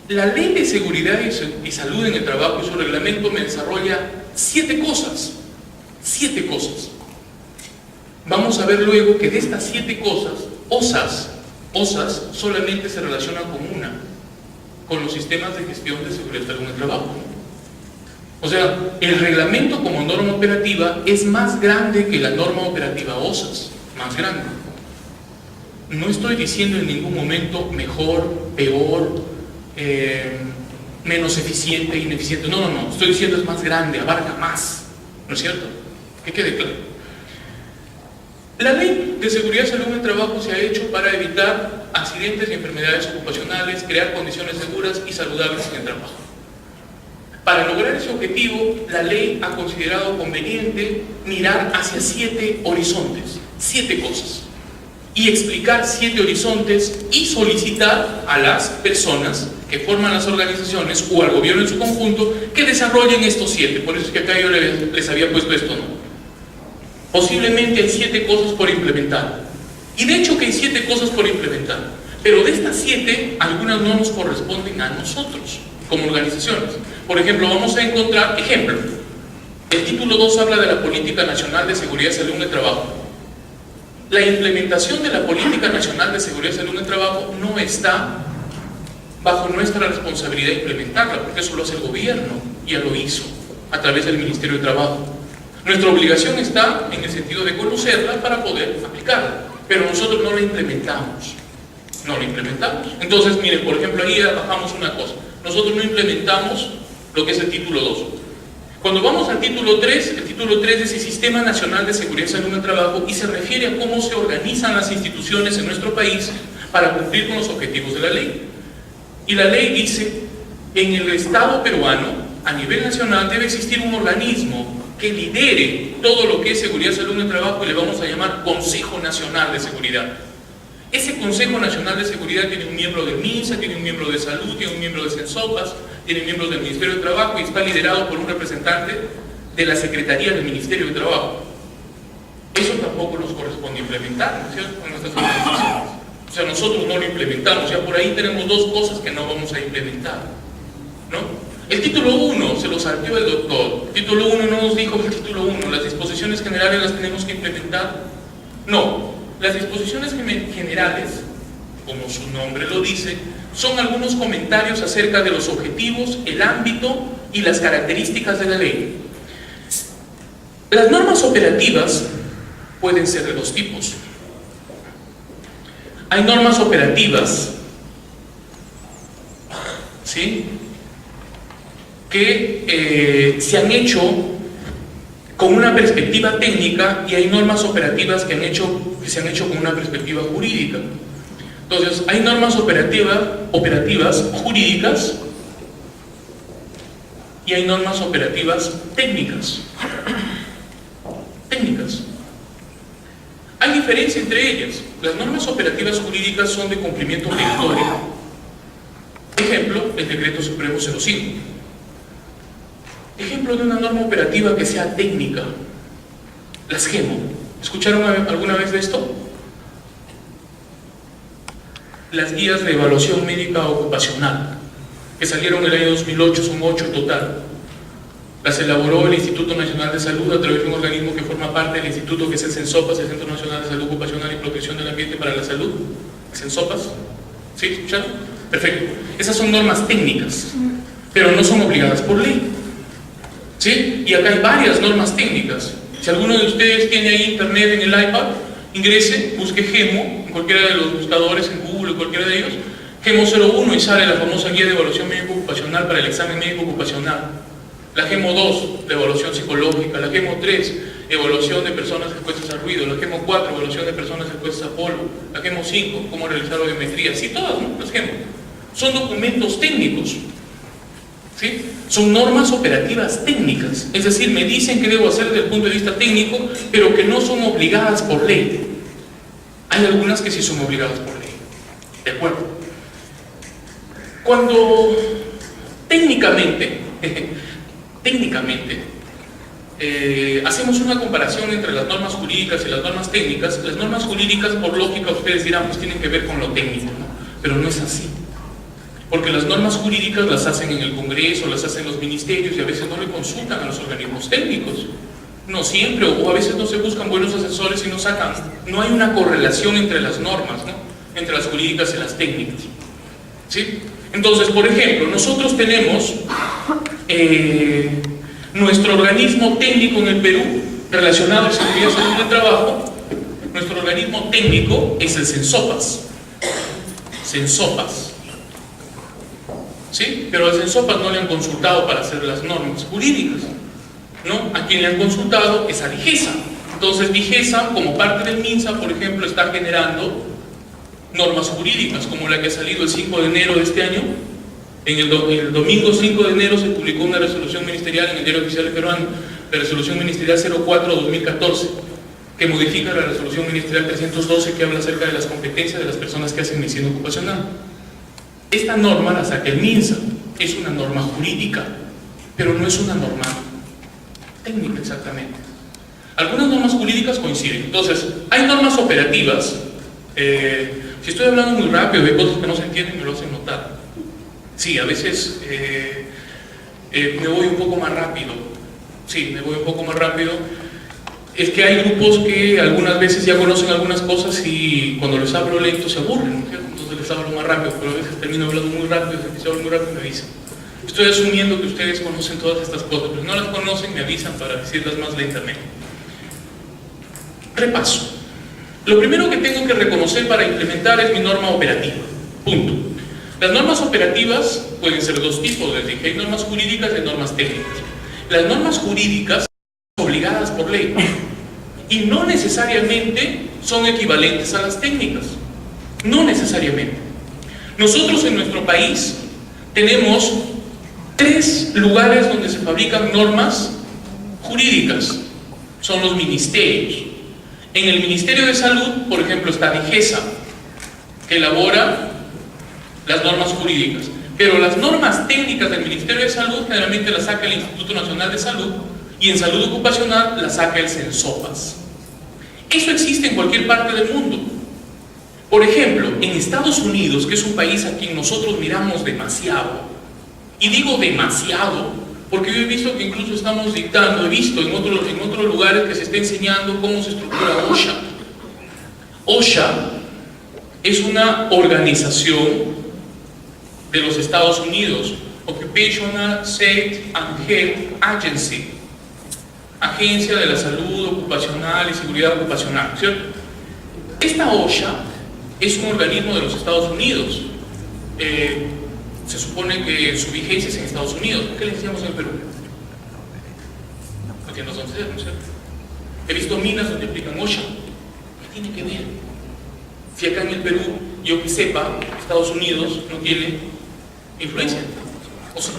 La ley de seguridad y salud en el trabajo y su reglamento me desarrolla 7 cosas. 7 cosas. Vamos a ver luego que de estas 7 cosas, OSAS solamente se relaciona con una, con los sistemas de gestión de seguridad y salud en el trabajo. O sea, el reglamento como norma operativa es más grande que la norma operativa OSAS, más grande. No estoy diciendo en ningún momento mejor, peor, menos eficiente, ineficiente. No. Estoy diciendo es más grande, abarca más. ¿No es cierto? Que quede claro. La ley de seguridad y salud en el trabajo se ha hecho para evitar accidentes y enfermedades ocupacionales, crear condiciones seguras y saludables en el trabajo. Para lograr ese objetivo, la ley ha considerado conveniente mirar hacia 7 horizontes, 7 cosas, y explicar 7 horizontes y solicitar a las personas que forman las organizaciones o al gobierno en su conjunto que desarrollen estos 7. Por eso es que acá yo les había puesto esto, ¿no? Posiblemente hay 7 cosas por implementar. Y de hecho que hay 7 cosas por implementar. Pero de estas 7, algunas no nos corresponden a nosotros, como organizaciones. Por ejemplo, vamos a encontrar, ejemplo, el título 2 habla de la Política Nacional de Seguridad, Salud y Trabajo. La implementación de la Política Nacional de Seguridad, Salud y Trabajo no está bajo nuestra responsabilidad implementarla, porque eso lo hace el gobierno, ya lo hizo, a través del Ministerio de Trabajo. Nuestra obligación está en el sentido de conocerla para poder aplicarla, pero nosotros no la implementamos. No la implementamos. Entonces, miren, por ejemplo, ahí bajamos una cosa. Nosotros no implementamos lo que es el título 2. Cuando vamos al título 3, el título 3 es el Sistema Nacional de Seguridad, Salud y Trabajo y se refiere a cómo se organizan las instituciones en nuestro país para cumplir con los objetivos de la ley. Y la ley dice, en el Estado peruano, a nivel nacional, debe existir un organismo que lidere todo lo que es seguridad, salud y trabajo y le vamos a llamar Consejo Nacional de Seguridad. Ese Consejo Nacional de Seguridad tiene un miembro del MINSA, tiene un miembro de Salud, tiene un miembro de Sensopas, tiene miembros del Ministerio de Trabajo y está liderado por un representante de la Secretaría del Ministerio de Trabajo. Eso tampoco nos corresponde implementar, ¿no es cierto?, con nuestras organizaciones. O sea, nosotros no lo implementamos, ya por ahí tenemos 2 cosas que no vamos a implementar, ¿no? El título 1 se lo salteó el doctor. El título 1 no nos dijo que el título 1, las disposiciones generales las tenemos que implementar. No, las disposiciones generales, como su nombre lo dice, son algunos comentarios acerca de los objetivos, el ámbito y las características de la ley. Las normas operativas pueden ser de 2 tipos. Hay normas operativas, ¿sí?, que se han hecho con una perspectiva técnica y hay normas operativas que se han hecho con una perspectiva jurídica. Entonces, hay normas operativas jurídicas y hay normas operativas técnicas. Hay diferencia entre ellas. Las normas operativas jurídicas son de cumplimiento obligatorio. Ejemplo, el Decreto Supremo 05. Ejemplo de una norma operativa que sea técnica, las GEMO. ¿Escucharon alguna vez de esto? Las guías de evaluación médica ocupacional, que salieron en el año 2008, son 8 en total. Las elaboró el Instituto Nacional de Salud a través de un organismo que forma parte del instituto, que es el CENSOPAS, el Centro Nacional de Salud Ocupacional y Protección del Ambiente para la Salud. ¿CENSOPAS? ¿Sí? ¿Escucharon? Perfecto. Esas son normas técnicas, pero no son obligadas por ley. ¿Sí? Y acá hay varias normas técnicas. Si alguno de ustedes tiene ahí internet en el iPad, ingrese, busque GEMO, en cualquiera de los buscadores, en Google o cualquiera de ellos, GEMO 01 y sale la famosa guía de evaluación médico ocupacional para el examen médico ocupacional. La GEMO 2, de evaluación psicológica. La GEMO 3, evaluación de personas expuestas al ruido. La GEMO 4, evaluación de personas expuestas a polvo. La GEMO 5, cómo realizar audiometría. Sí, todas, ¿no? Las GEMO. Son documentos técnicos. ¿Sí? Son normas operativas técnicas, es decir, me dicen que debo hacer desde el punto de vista técnico, pero que no son obligadas por ley. Hay algunas que sí son obligadas por ley, ¿de acuerdo? Cuando técnicamente hacemos una comparación entre las normas jurídicas y las normas técnicas, las normas jurídicas, por lógica, ustedes dirán, pues tienen que ver con lo técnico, ¿no? Pero no es así. Porque las normas jurídicas las hacen en el Congreso, las hacen los ministerios y a veces no le consultan a los organismos técnicos. No siempre, o a veces no se buscan buenos asesores y no sacan. No hay una correlación entre las normas, ¿no?, entre las jurídicas y las técnicas. ¿Sí? Entonces, por ejemplo, nosotros tenemos nuestro organismo técnico en el Perú relacionado a seguridad, salud y trabajo. Nuestro organismo técnico es el CENSOPAS. ¿Sí? Pero al CENSOPAS no le han consultado para hacer las normas jurídicas, ¿no? A quien le han consultado es a DIGESA. Entonces DIGESA, como parte del MINSA, por ejemplo, está generando normas jurídicas, como la que ha salido el 5 de enero de este año. El domingo 5 de enero se publicó una resolución ministerial en el Diario Oficial Peruano, la resolución ministerial 04/2014, que modifica la resolución ministerial 312, que habla acerca de las competencias de las personas que hacen medicina ocupacional. Esta norma la saca el MINSA, es una norma jurídica, pero no es una norma técnica exactamente. Algunas normas jurídicas coinciden. Entonces, hay normas operativas. Si estoy hablando muy rápido de cosas que no se entienden, me lo hacen notar. Sí, a veces me voy un poco más rápido. Sí, me voy un poco más rápido. Es que hay grupos que algunas veces ya conocen algunas cosas y cuando les hablo lento se aburren, ¿no? Entonces les hablo más rápido, pero a veces termino hablando muy rápido, si hablo muy rápido me avisan. Estoy asumiendo que ustedes conocen todas estas cosas, pero si no las conocen me avisan para decirlas más lentamente. Repaso. Lo primero que tengo que reconocer para implementar es mi norma operativa. Punto. Las normas operativas pueden ser dos tipos, les dije, hay normas jurídicas y hay normas técnicas. Las normas jurídicas son obligadas por ley y no necesariamente son equivalentes a las técnicas. No necesariamente. Nosotros en nuestro país tenemos 3 lugares donde se fabrican normas jurídicas. Son los ministerios. En el Ministerio de Salud, por ejemplo, está DIGESA, que elabora las normas jurídicas. Pero las normas técnicas del Ministerio de Salud generalmente las saca el Instituto Nacional de Salud y en salud ocupacional las saca el CENSOPAS. Eso existe en cualquier parte del mundo. Por ejemplo, en Estados Unidos, que es un país a quien nosotros miramos demasiado, y digo demasiado porque yo he visto que incluso estamos dictando, he visto en otros lugares que se está enseñando cómo se estructura OSHA. OSHA es una organización de los Estados Unidos, Occupational Safety and Health Agency, Agencia de la Salud Ocupacional y Seguridad Ocupacional, ¿cierto? Esta OSHA es un organismo de los Estados Unidos. Se supone que su vigencia es en Estados Unidos. ¿Por qué le decíamos en el Perú? Porque no son serios, ¿no es cierto? He visto minas donde aplican OSHA. ¿Qué tiene que ver? Si acá en el Perú, yo que sepa, Estados Unidos no tiene influencia. O sea,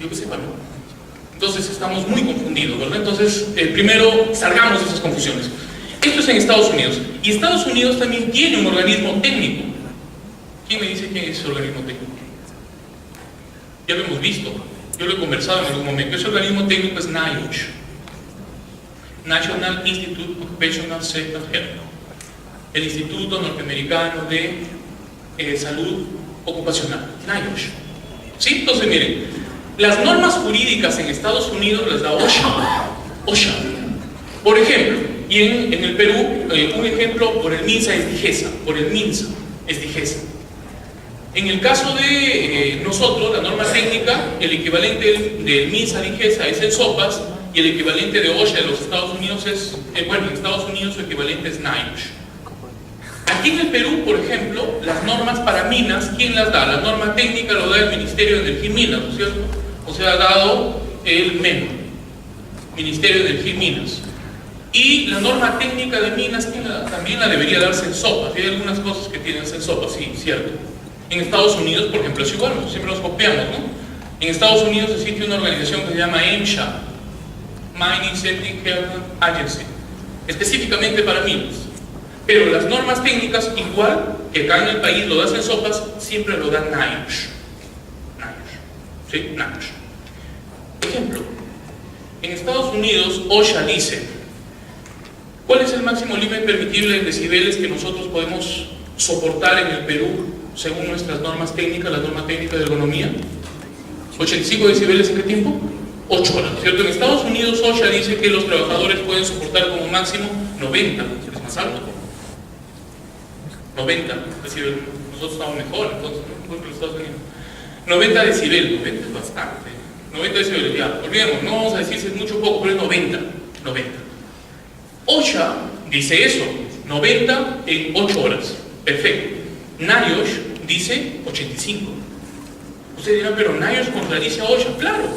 yo que sepa, ¿no? Entonces estamos muy confundidos, ¿verdad? Entonces, primero salgamos de esas confusiones. Esto es en Estados Unidos. Y Estados Unidos también tiene un organismo técnico. ¿Quién me dice quién es ese organismo técnico? Ya lo hemos visto, yo lo he conversado en algún momento. Ese organismo técnico es NIOSH, National Institute of Occupational Safety and Health, el Instituto Norteamericano de Salud Ocupacional, NIOSH. ¿Sí? Entonces miren, las normas jurídicas en Estados Unidos las da OSHA. Por ejemplo, y en el Perú, un ejemplo por el MINSA es DIGESA, por el MINSA es DIGESA. En el caso de nosotros, la norma técnica, el equivalente del MINSA DIGESA es el SOPAS y el equivalente de OSHA de los Estados Unidos es, bueno, en Estados Unidos su equivalente es NIOSH. Aquí en el Perú, por ejemplo, las normas para minas, ¿quién las da? La norma técnica lo da el Ministerio de Energía y Minas, ¿no es cierto? O sea, ha dado el MEM, Ministerio de Energía y Minas. Y la norma técnica de minas también la debería dar CENSOPAS. Hay algunas cosas que tienen CENSOPAS, sí, cierto. En Estados Unidos, por ejemplo, es igual, siempre los copiamos, ¿no? En Estados Unidos existe una organización que se llama MSHA, Mining Safety Health Agency, específicamente para minas. Pero las normas técnicas, igual que acá en el país lo da CENSOPAS, siempre lo da NIOSH. ¿Sí? NIOSH. Ejemplo, en Estados Unidos, OSHA dice, ¿cuál es el máximo límite permitible de decibeles que nosotros podemos soportar en el Perú según nuestras normas técnicas, la norma técnica de ergonomía? 85 decibeles ¿en qué tiempo? 8 horas, ¿cierto? En Estados Unidos OSHA dice que los trabajadores pueden soportar como máximo 90, es más alto. 90 decibeles, nosotros estamos mejor, entonces, ¿no? Los Estados Unidos. 90 decibeles, 90 es bastante. 90 decibeles, ya, olvidemos, no vamos a decir si es mucho o poco, pero es 90. OSHA dice eso, 90 en 8 horas, perfecto. NIOSH dice 85. Ustedes dirán, pero NIOSH contradice a OSHA. Claro,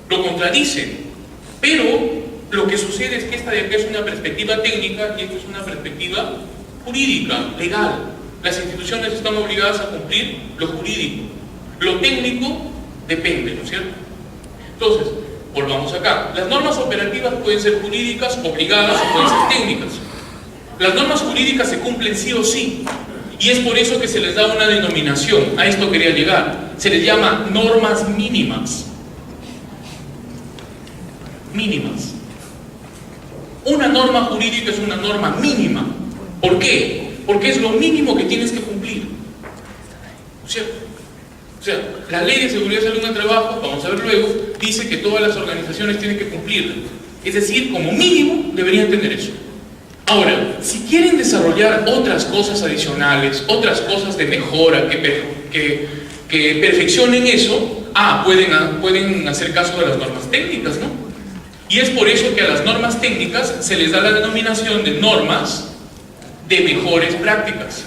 lo contradice, pero lo que sucede es que esta de acá es una perspectiva técnica y esta es una perspectiva jurídica, legal. Las instituciones están obligadas a cumplir lo jurídico. Lo técnico depende, ¿no es cierto? Entonces, volvamos acá. Las normas operativas pueden ser jurídicas, obligadas o pueden ser técnicas. Las normas jurídicas se cumplen sí o sí. Y es por eso que se les da una denominación. A esto quería llegar. Se les llama normas mínimas. Mínimas. Una norma jurídica es una norma mínima. ¿Por qué? Porque es lo mínimo que tienes que cumplir. ¿Cierto? O sea, la Ley de Seguridad y Salud en el Trabajo, vamos a ver luego, dice que todas las organizaciones tienen que cumplirla. Es decir, como mínimo deberían tener eso. Ahora, si quieren desarrollar otras cosas adicionales, otras cosas de mejora que perfeccionen eso, pueden hacer caso de las normas técnicas, ¿no? Y es por eso que a las normas técnicas se les da la denominación de normas de mejores prácticas.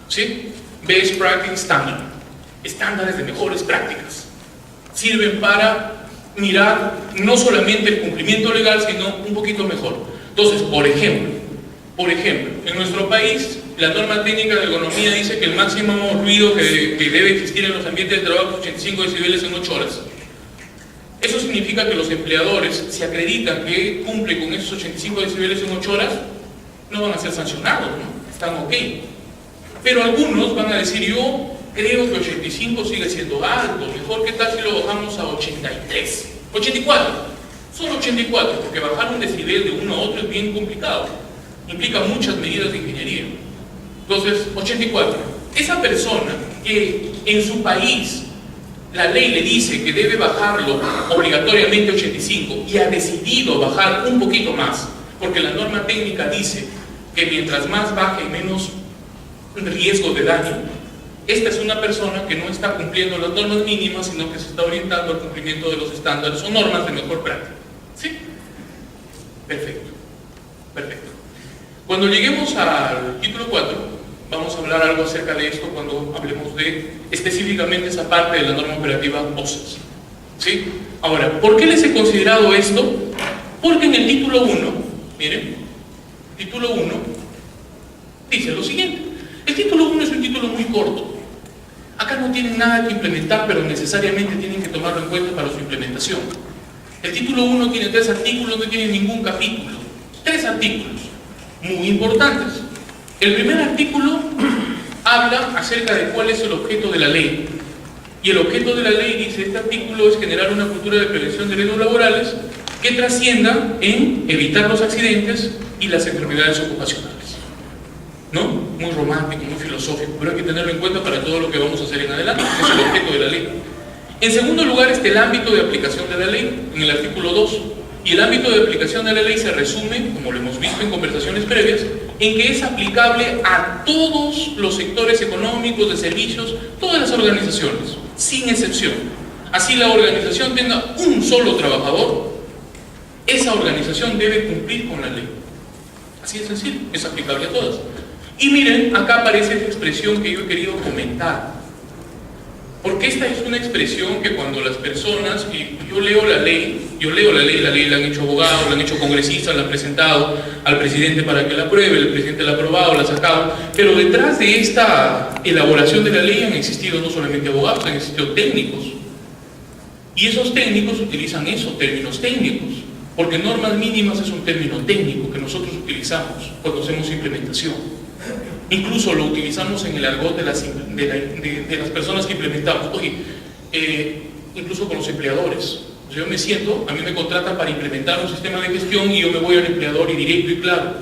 ¿Sí? Best Practice Standard. Estándares de mejores prácticas. Sirven para mirar no solamente el cumplimiento legal, sino un poquito mejor. Entonces, por ejemplo, en nuestro país, la norma técnica de ergonomía dice que el máximo ruido que debe existir en los ambientes de trabajo es 85 decibeles en 8 horas. Eso significa que los empleadores, si acreditan que cumple con esos 85 decibeles en 8 horas, no van a ser sancionados, ¿no? Están ok. Pero algunos van a decir, yo creo que 85 sigue siendo alto, mejor que tal si lo bajamos a 83, 84, solo 84, porque bajar un decibel de uno a otro es bien complicado, implica muchas medidas de ingeniería. Entonces, 84. Esa persona que en su país la ley le dice que debe bajarlo obligatoriamente a 85 y ha decidido bajar un poquito más, porque la norma técnica dice que mientras más baje menos riesgo de daño, esta es una persona que no está cumpliendo las normas mínimas, sino que se está orientando al cumplimiento de los estándares o normas de mejor práctica. ¿Sí? Perfecto. Perfecto. Cuando lleguemos al título 4, vamos a hablar algo acerca de esto cuando hablemos de específicamente esa parte de la norma operativa OSAS. ¿Sí? Ahora, ¿por qué les he considerado esto? Porque en el título 1, miren, título 1 dice lo siguiente. El título 1 es un título muy corto. Acá no tienen nada que implementar, pero necesariamente tienen que tomarlo en cuenta para su implementación. El título 1 tiene 3 artículos, no tiene ningún capítulo. 3 artículos muy importantes. El primer artículo habla acerca de cuál es el objeto de la ley. Y el objeto de la ley, dice este artículo, es generar una cultura de prevención de riesgos laborales que trascienda en evitar los accidentes y las enfermedades ocupacionales. ¿No? Muy romántico, muy filosófico, pero hay que tenerlo en cuenta para todo lo que vamos a hacer en adelante. Es el objeto de la ley. En segundo lugar está el ámbito de aplicación de la ley, en el artículo 2. Y el ámbito de aplicación de la ley se resume, como lo hemos visto en conversaciones previas, en que es aplicable a todos los sectores económicos, de servicios, todas las organizaciones, sin excepción. Así la organización tenga un solo trabajador, esa organización debe cumplir con la ley. Así de sencillo, es aplicable a todas. Y miren, acá aparece esta expresión que yo he querido comentar. Porque esta es una expresión que cuando las personas, y yo leo la ley la han hecho abogados, la han hecho congresistas, la han presentado al presidente para que la apruebe, el presidente la ha aprobado, la ha sacado, pero detrás de esta elaboración de la ley han existido no solamente abogados, han existido técnicos. Y esos técnicos utilizan esos términos técnicos, porque normas mínimas es un término técnico que nosotros utilizamos cuando hacemos implementación. Incluso lo utilizamos en el argot de las personas que implementamos. Oye, incluso con los empleadores. O sea, yo me siento, a mí me contratan para implementar un sistema de gestión y yo me voy al empleador y directo y claro.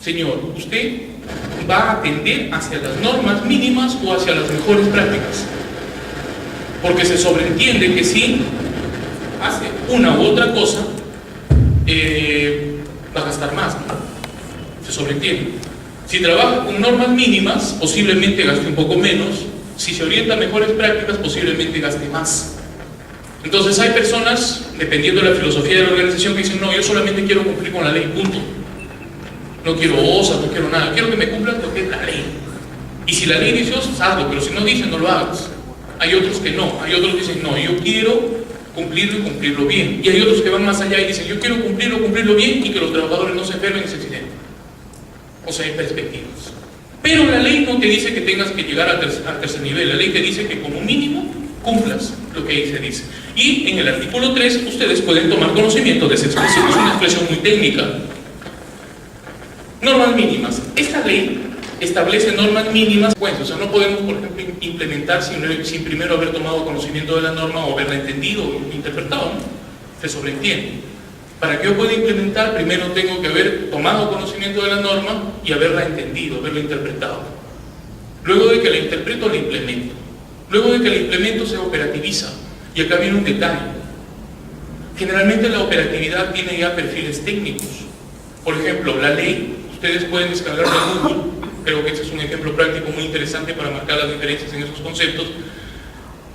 Señor, usted va a atender hacia las normas mínimas o hacia las mejores prácticas. Porque se sobreentiende que si hace una u otra cosa, va a gastar más, ¿no? Se sobreentiende. Si trabaja con normas mínimas, posiblemente gaste un poco menos. Si se orienta a mejores prácticas, posiblemente gaste más. Entonces hay personas, dependiendo de la filosofía de la organización, que dicen, no, yo solamente quiero cumplir con la ley, punto. No quiero OSAS, no quiero nada, quiero que me cumplan lo que es la ley. Y si la ley dice OSAS, hazlo, pero si no dice, no lo hagas. Hay otros que no, hay otros que dicen, no, yo quiero cumplirlo y cumplirlo bien. Y hay otros que van más allá y dicen, yo quiero cumplirlo bien y que los trabajadores no se enfermen y se accidenten. O sea, hay perspectivas. Pero la ley no te dice que tengas que llegar al tercer nivel. La ley te dice que como mínimo cumplas lo que ahí se dice. Y en el artículo 3 ustedes pueden tomar conocimiento de esa expresión. Es una expresión muy técnica. Normas mínimas. Esta ley establece normas mínimas. O sea, no podemos, por ejemplo, implementar sin primero haber tomado conocimiento de la norma o haberla entendido o interpretado, ¿no? Se sobreentiende. Para que yo pueda implementar, primero tengo que haber tomado conocimiento de la norma y haberla entendido, haberla interpretado. Luego de que la interpreto, la implemento. Luego de que la implemento, se operativiza. Y acá viene un detalle. Generalmente la operatividad tiene ya perfiles técnicos. Por ejemplo, la ley, ustedes pueden descargarla en Google. Creo que este es un ejemplo práctico muy interesante para marcar las diferencias en esos conceptos.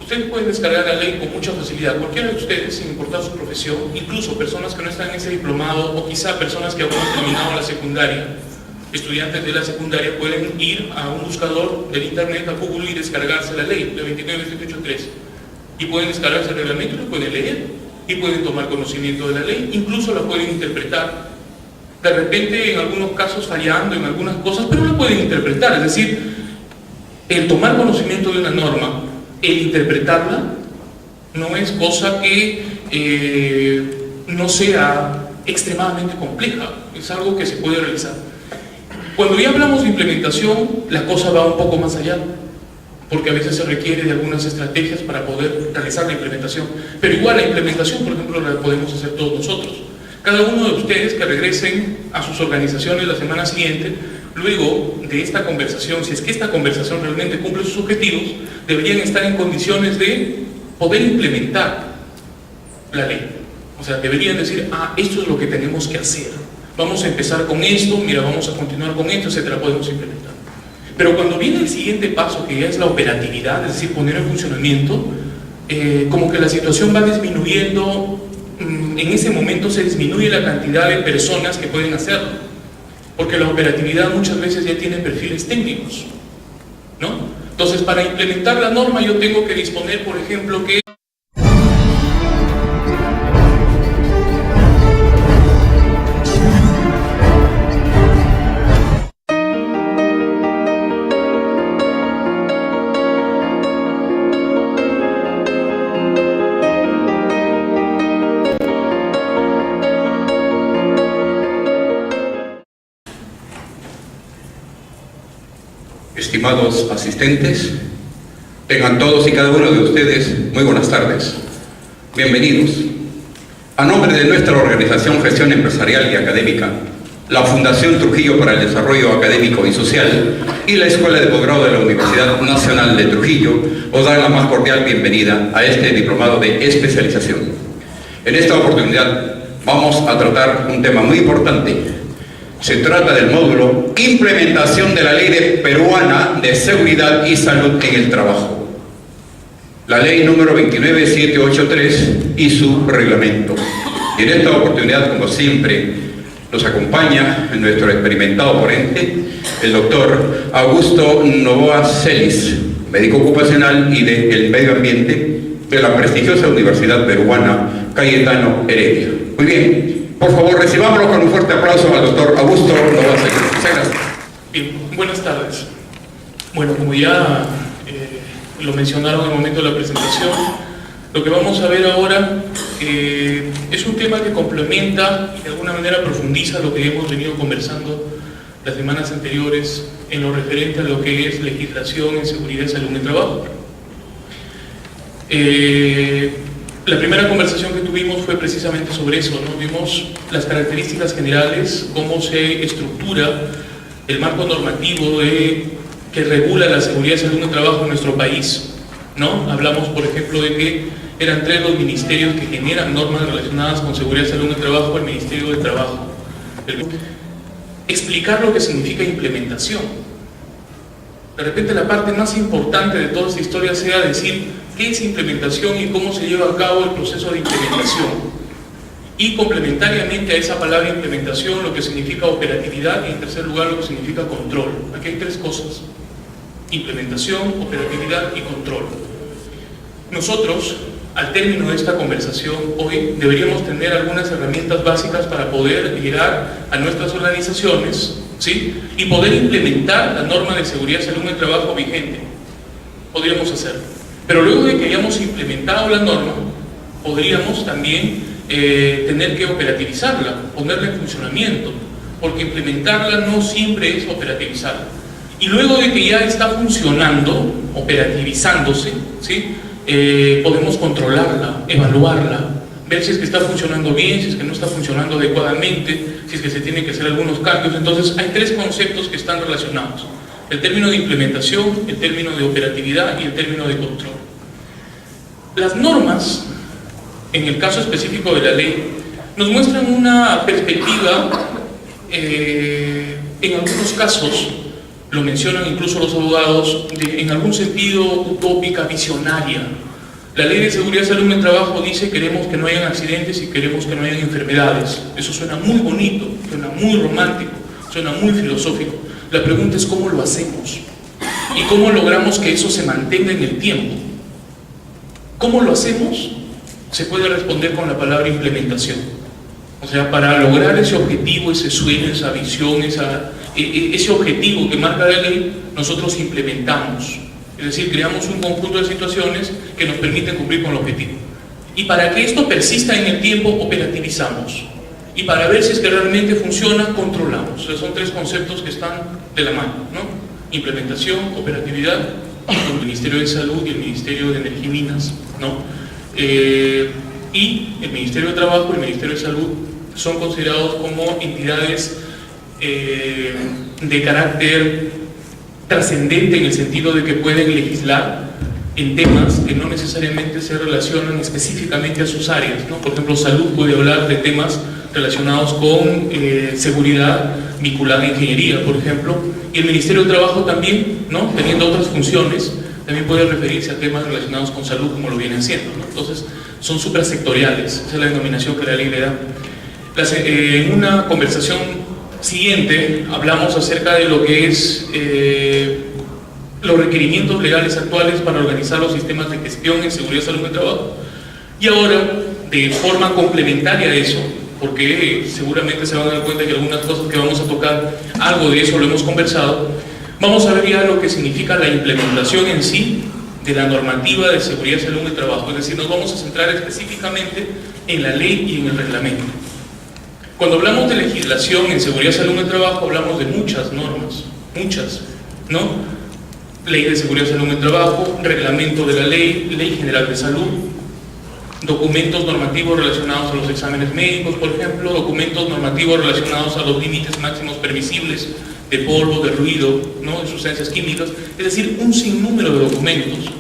Ustedes pueden descargar la ley con mucha facilidad. Cualquiera de ustedes, sin importar su profesión, incluso personas que no están en ese diplomado o quizá personas que aún no han terminado la secundaria, estudiantes de la secundaria, pueden ir a un buscador del internet, a Google, y descargarse la ley de 29783. Y pueden descargarse el reglamento y lo pueden leer. Y pueden tomar conocimiento de la ley, incluso la pueden interpretar. De repente, en algunos casos fallando en algunas cosas, pero la pueden interpretar. Es decir, el tomar conocimiento de una norma, el interpretarla, no es cosa que no sea extremadamente compleja, es algo que se puede realizar. Cuando ya hablamos de implementación, la cosa va un poco más allá, porque a veces se requiere de algunas estrategias para poder realizar la implementación, pero igual la implementación, por ejemplo, la podemos hacer todos nosotros. Cada uno de ustedes que regresen a sus organizaciones la semana siguiente, luego de esta conversación, si es que esta conversación realmente cumple sus objetivos, deberían estar en condiciones de poder implementar la ley. O sea, deberían decir, esto es lo que tenemos que hacer. Vamos a empezar con esto, mira, vamos a continuar con esto, etcétera, podemos implementar. Pero cuando viene el siguiente paso, que ya es la operatividad, es decir, poner en funcionamiento, como que la situación va disminuyendo. En ese momento se disminuye la cantidad de personas que pueden hacerlo, porque la operatividad muchas veces ya tiene perfiles técnicos, ¿no? Entonces, para implementar la norma yo tengo que disponer, por ejemplo, que estimados asistentes, tengan todos y cada uno de ustedes muy buenas tardes. Bienvenidos. A nombre de nuestra organización Gestión Empresarial y Académica, la Fundación Trujillo para el Desarrollo Académico y Social y la Escuela de Posgrado de la Universidad Nacional de Trujillo, os dan la más cordial bienvenida a este diplomado de especialización. En esta oportunidad vamos a tratar un tema muy importante. Se trata del módulo Implementación de la Ley Peruana de Seguridad y Salud en el Trabajo, la ley número 29783 y su reglamento. Y en esta oportunidad, como siempre, nos acompaña nuestro experimentado ponente, el doctor Augusto Novoa Celis, médico ocupacional y del medio ambiente de la prestigiosa Universidad Peruana Cayetano Heredia. Muy bien. Por favor, recibámoslo con un fuerte aplauso al doctor Augusto Novoa Celis. Muchas gracias. Bien, buenas tardes. Bueno, como ya lo mencionaron en el momento de la presentación, lo que vamos a ver ahora es un tema que complementa y de alguna manera profundiza lo que hemos venido conversando las semanas anteriores en lo referente a lo que es legislación en seguridad y salud en el trabajo. La primera conversación que tuvimos fue precisamente sobre eso, ¿no? Vimos las características generales, cómo se estructura el marco normativo que regula la seguridad y salud en el trabajo en nuestro país, ¿no? Hablamos, por ejemplo, de que eran 3 los ministerios que generan normas relacionadas con seguridad y salud en el trabajo: el Ministerio de Trabajo. Explicar lo que significa implementación. De repente la parte más importante de toda esta historia sea decir qué es implementación y cómo se lleva a cabo el proceso de implementación. Y complementariamente a esa palabra implementación, lo que significa operatividad, y en tercer lugar lo que significa control. Aquí hay 3 cosas: implementación, operatividad y control. Nosotros, al término de esta conversación hoy, deberíamos tener algunas herramientas básicas para poder llegar a nuestras organizaciones, ¿sí?, y poder implementar la norma de seguridad y salud en el trabajo vigente. Podríamos hacerlo. Pero luego de que hayamos implementado la norma, podríamos también tener que operativizarla, ponerla en funcionamiento, porque implementarla no siempre es operativizarla. Y luego de que ya está funcionando, operativizándose, ¿sí?, podemos controlarla, evaluarla, ver si es que está funcionando bien, si es que no está funcionando adecuadamente, si es que se tienen que hacer algunos cambios. Entonces hay tres conceptos que están relacionados: el término de implementación, el término de operatividad y el término de control. Las normas, en el caso específico de la ley, nos muestran una perspectiva, en algunos casos, lo mencionan incluso los abogados, en algún sentido utópica, visionaria. La Ley de Seguridad y Salud en el Trabajo dice: queremos que no hayan accidentes y queremos que no hayan enfermedades. Eso suena muy bonito, suena muy romántico, suena muy filosófico. La pregunta es cómo lo hacemos y cómo logramos que eso se mantenga en el tiempo. ¿Cómo lo hacemos? Se puede responder con la palabra implementación. O sea, para lograr ese objetivo, ese sueño, esa visión, ese objetivo que marca la ley, nosotros implementamos. Es decir, creamos un conjunto de situaciones que nos permiten cumplir con el objetivo. Y para que esto persista en el tiempo, operativizamos. Y para ver si es que realmente funciona, controlamos. O sea, son tres conceptos que están de la mano, ¿no? Implementación, operatividad, el Ministerio de Salud y el Ministerio de Energía y Minas, ¿no? Y el Ministerio de Trabajo y el Ministerio de Salud son considerados como entidades de carácter trascendente, en el sentido de que pueden legislar en temas que no necesariamente se relacionan específicamente a sus áreas, ¿no? Por ejemplo, salud puede hablar de temas relacionados con seguridad vinculada a ingeniería, por ejemplo, y el Ministerio de Trabajo también, ¿no? Teniendo otras funciones, también puede referirse a temas relacionados con salud, como lo viene haciendo, ¿no? Entonces, son suprasectoriales, esa es la denominación que la ley le da. En una conversación siguiente hablamos acerca de lo que es los requerimientos legales actuales para organizar los sistemas de gestión en seguridad y salud en el trabajo. Y ahora, de forma complementaria a eso, porque seguramente se van a dar cuenta que algunas cosas que vamos a tocar, algo de eso lo hemos conversado, vamos a ver ya lo que significa la implementación en sí de la normativa de seguridad y salud en el trabajo. Es decir, nos vamos a centrar específicamente en la ley y en el reglamento. Cuando hablamos de legislación en seguridad y salud en el trabajo, hablamos de muchas normas, muchas, ¿no? Ley de seguridad y salud en el trabajo, reglamento de la ley, ley general de salud, documentos normativos relacionados a los exámenes médicos, por ejemplo, documentos normativos relacionados a los límites máximos permisibles de polvo, de ruido, ¿no? De sustancias químicas, es decir, un sinnúmero de documentos,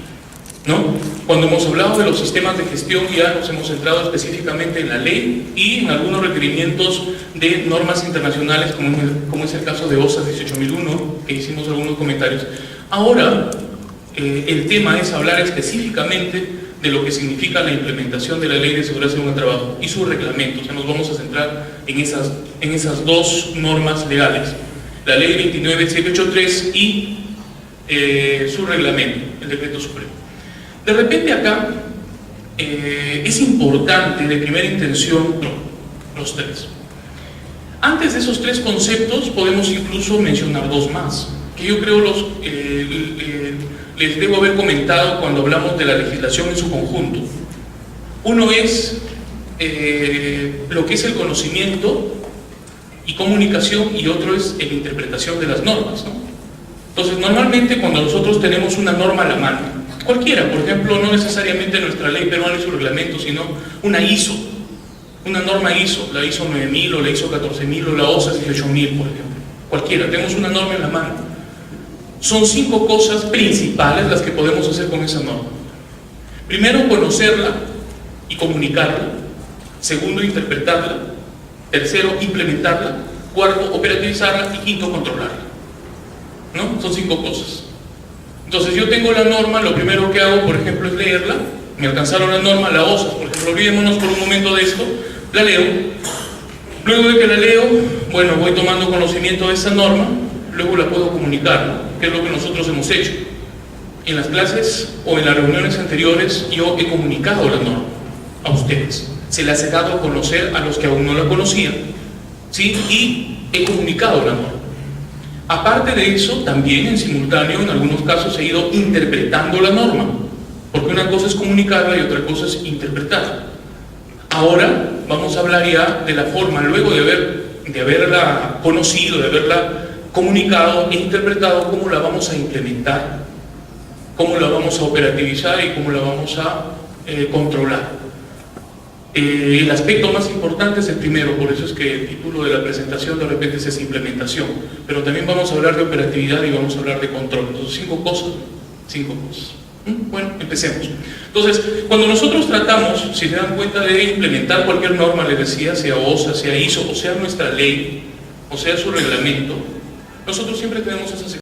¿no? Cuando hemos hablado de los sistemas de gestión, ya nos hemos centrado específicamente en la ley y en algunos requerimientos de normas internacionales, como es el caso de OSA 18001, que hicimos algunos comentarios. Ahora, el tema es hablar específicamente de lo que significa la implementación de la Ley de Seguridad y Salud en el Trabajo y su reglamento. O sea, nos vamos a centrar en esas dos normas legales, la Ley 29783 y su reglamento, el Decreto Supremo. De repente acá es importante, de primera intención, los tres. Antes de esos tres conceptos podemos incluso mencionar dos más, que yo creo les debo haber comentado cuando hablamos de la legislación en su conjunto. Uno es lo que es el conocimiento y comunicación, y otro es la interpretación de las normas, ¿no? Entonces, normalmente cuando nosotros tenemos una norma a la mano, cualquiera, por ejemplo, no necesariamente nuestra ley peruana y su reglamento, sino una ISO, una norma ISO, la ISO 9000 o la ISO 14000 o la OSA 18000, por ejemplo, cualquiera, tenemos una norma en la mano. Son 5 cosas principales las que podemos hacer con esa norma. Primero, conocerla y comunicarla. Segundo, interpretarla. Tercero, implementarla. Cuarto, operativizarla. Y quinto, controlarla, ¿no? Son 5 cosas. Entonces, yo tengo la norma, lo primero que hago, por ejemplo, es leerla. Me alcanzaron la norma, la OSA, por ejemplo, olvidémonos por un momento de esto, la leo. Luego de que la leo, bueno, voy tomando conocimiento de esa norma, luego la puedo comunicar, ¿no? Que es lo que nosotros hemos hecho. En las clases o en las reuniones anteriores yo he comunicado la norma a ustedes. Se las he dado a conocer a los que aún no la conocían, ¿sí? Y he comunicado la norma. Aparte de eso, también en simultáneo, en algunos casos, he ido interpretando la norma, porque una cosa es comunicarla y otra cosa es interpretarla. Ahora vamos a hablar ya de la forma, luego de haberla conocido, de haberla comunicado e interpretado, cómo la vamos a implementar, cómo la vamos a operativizar y cómo la vamos a controlar. El aspecto más importante es el primero, por eso es que el título de la presentación de repente es esa implementación, pero también vamos a hablar de operatividad y vamos a hablar de control. Entonces, 5 cosas. Bueno, empecemos. Entonces, cuando nosotros tratamos, si se dan cuenta, de implementar cualquier norma, les decía, sea OSA, sea ISO, o sea nuestra ley, o sea su reglamento, nosotros siempre tenemos esas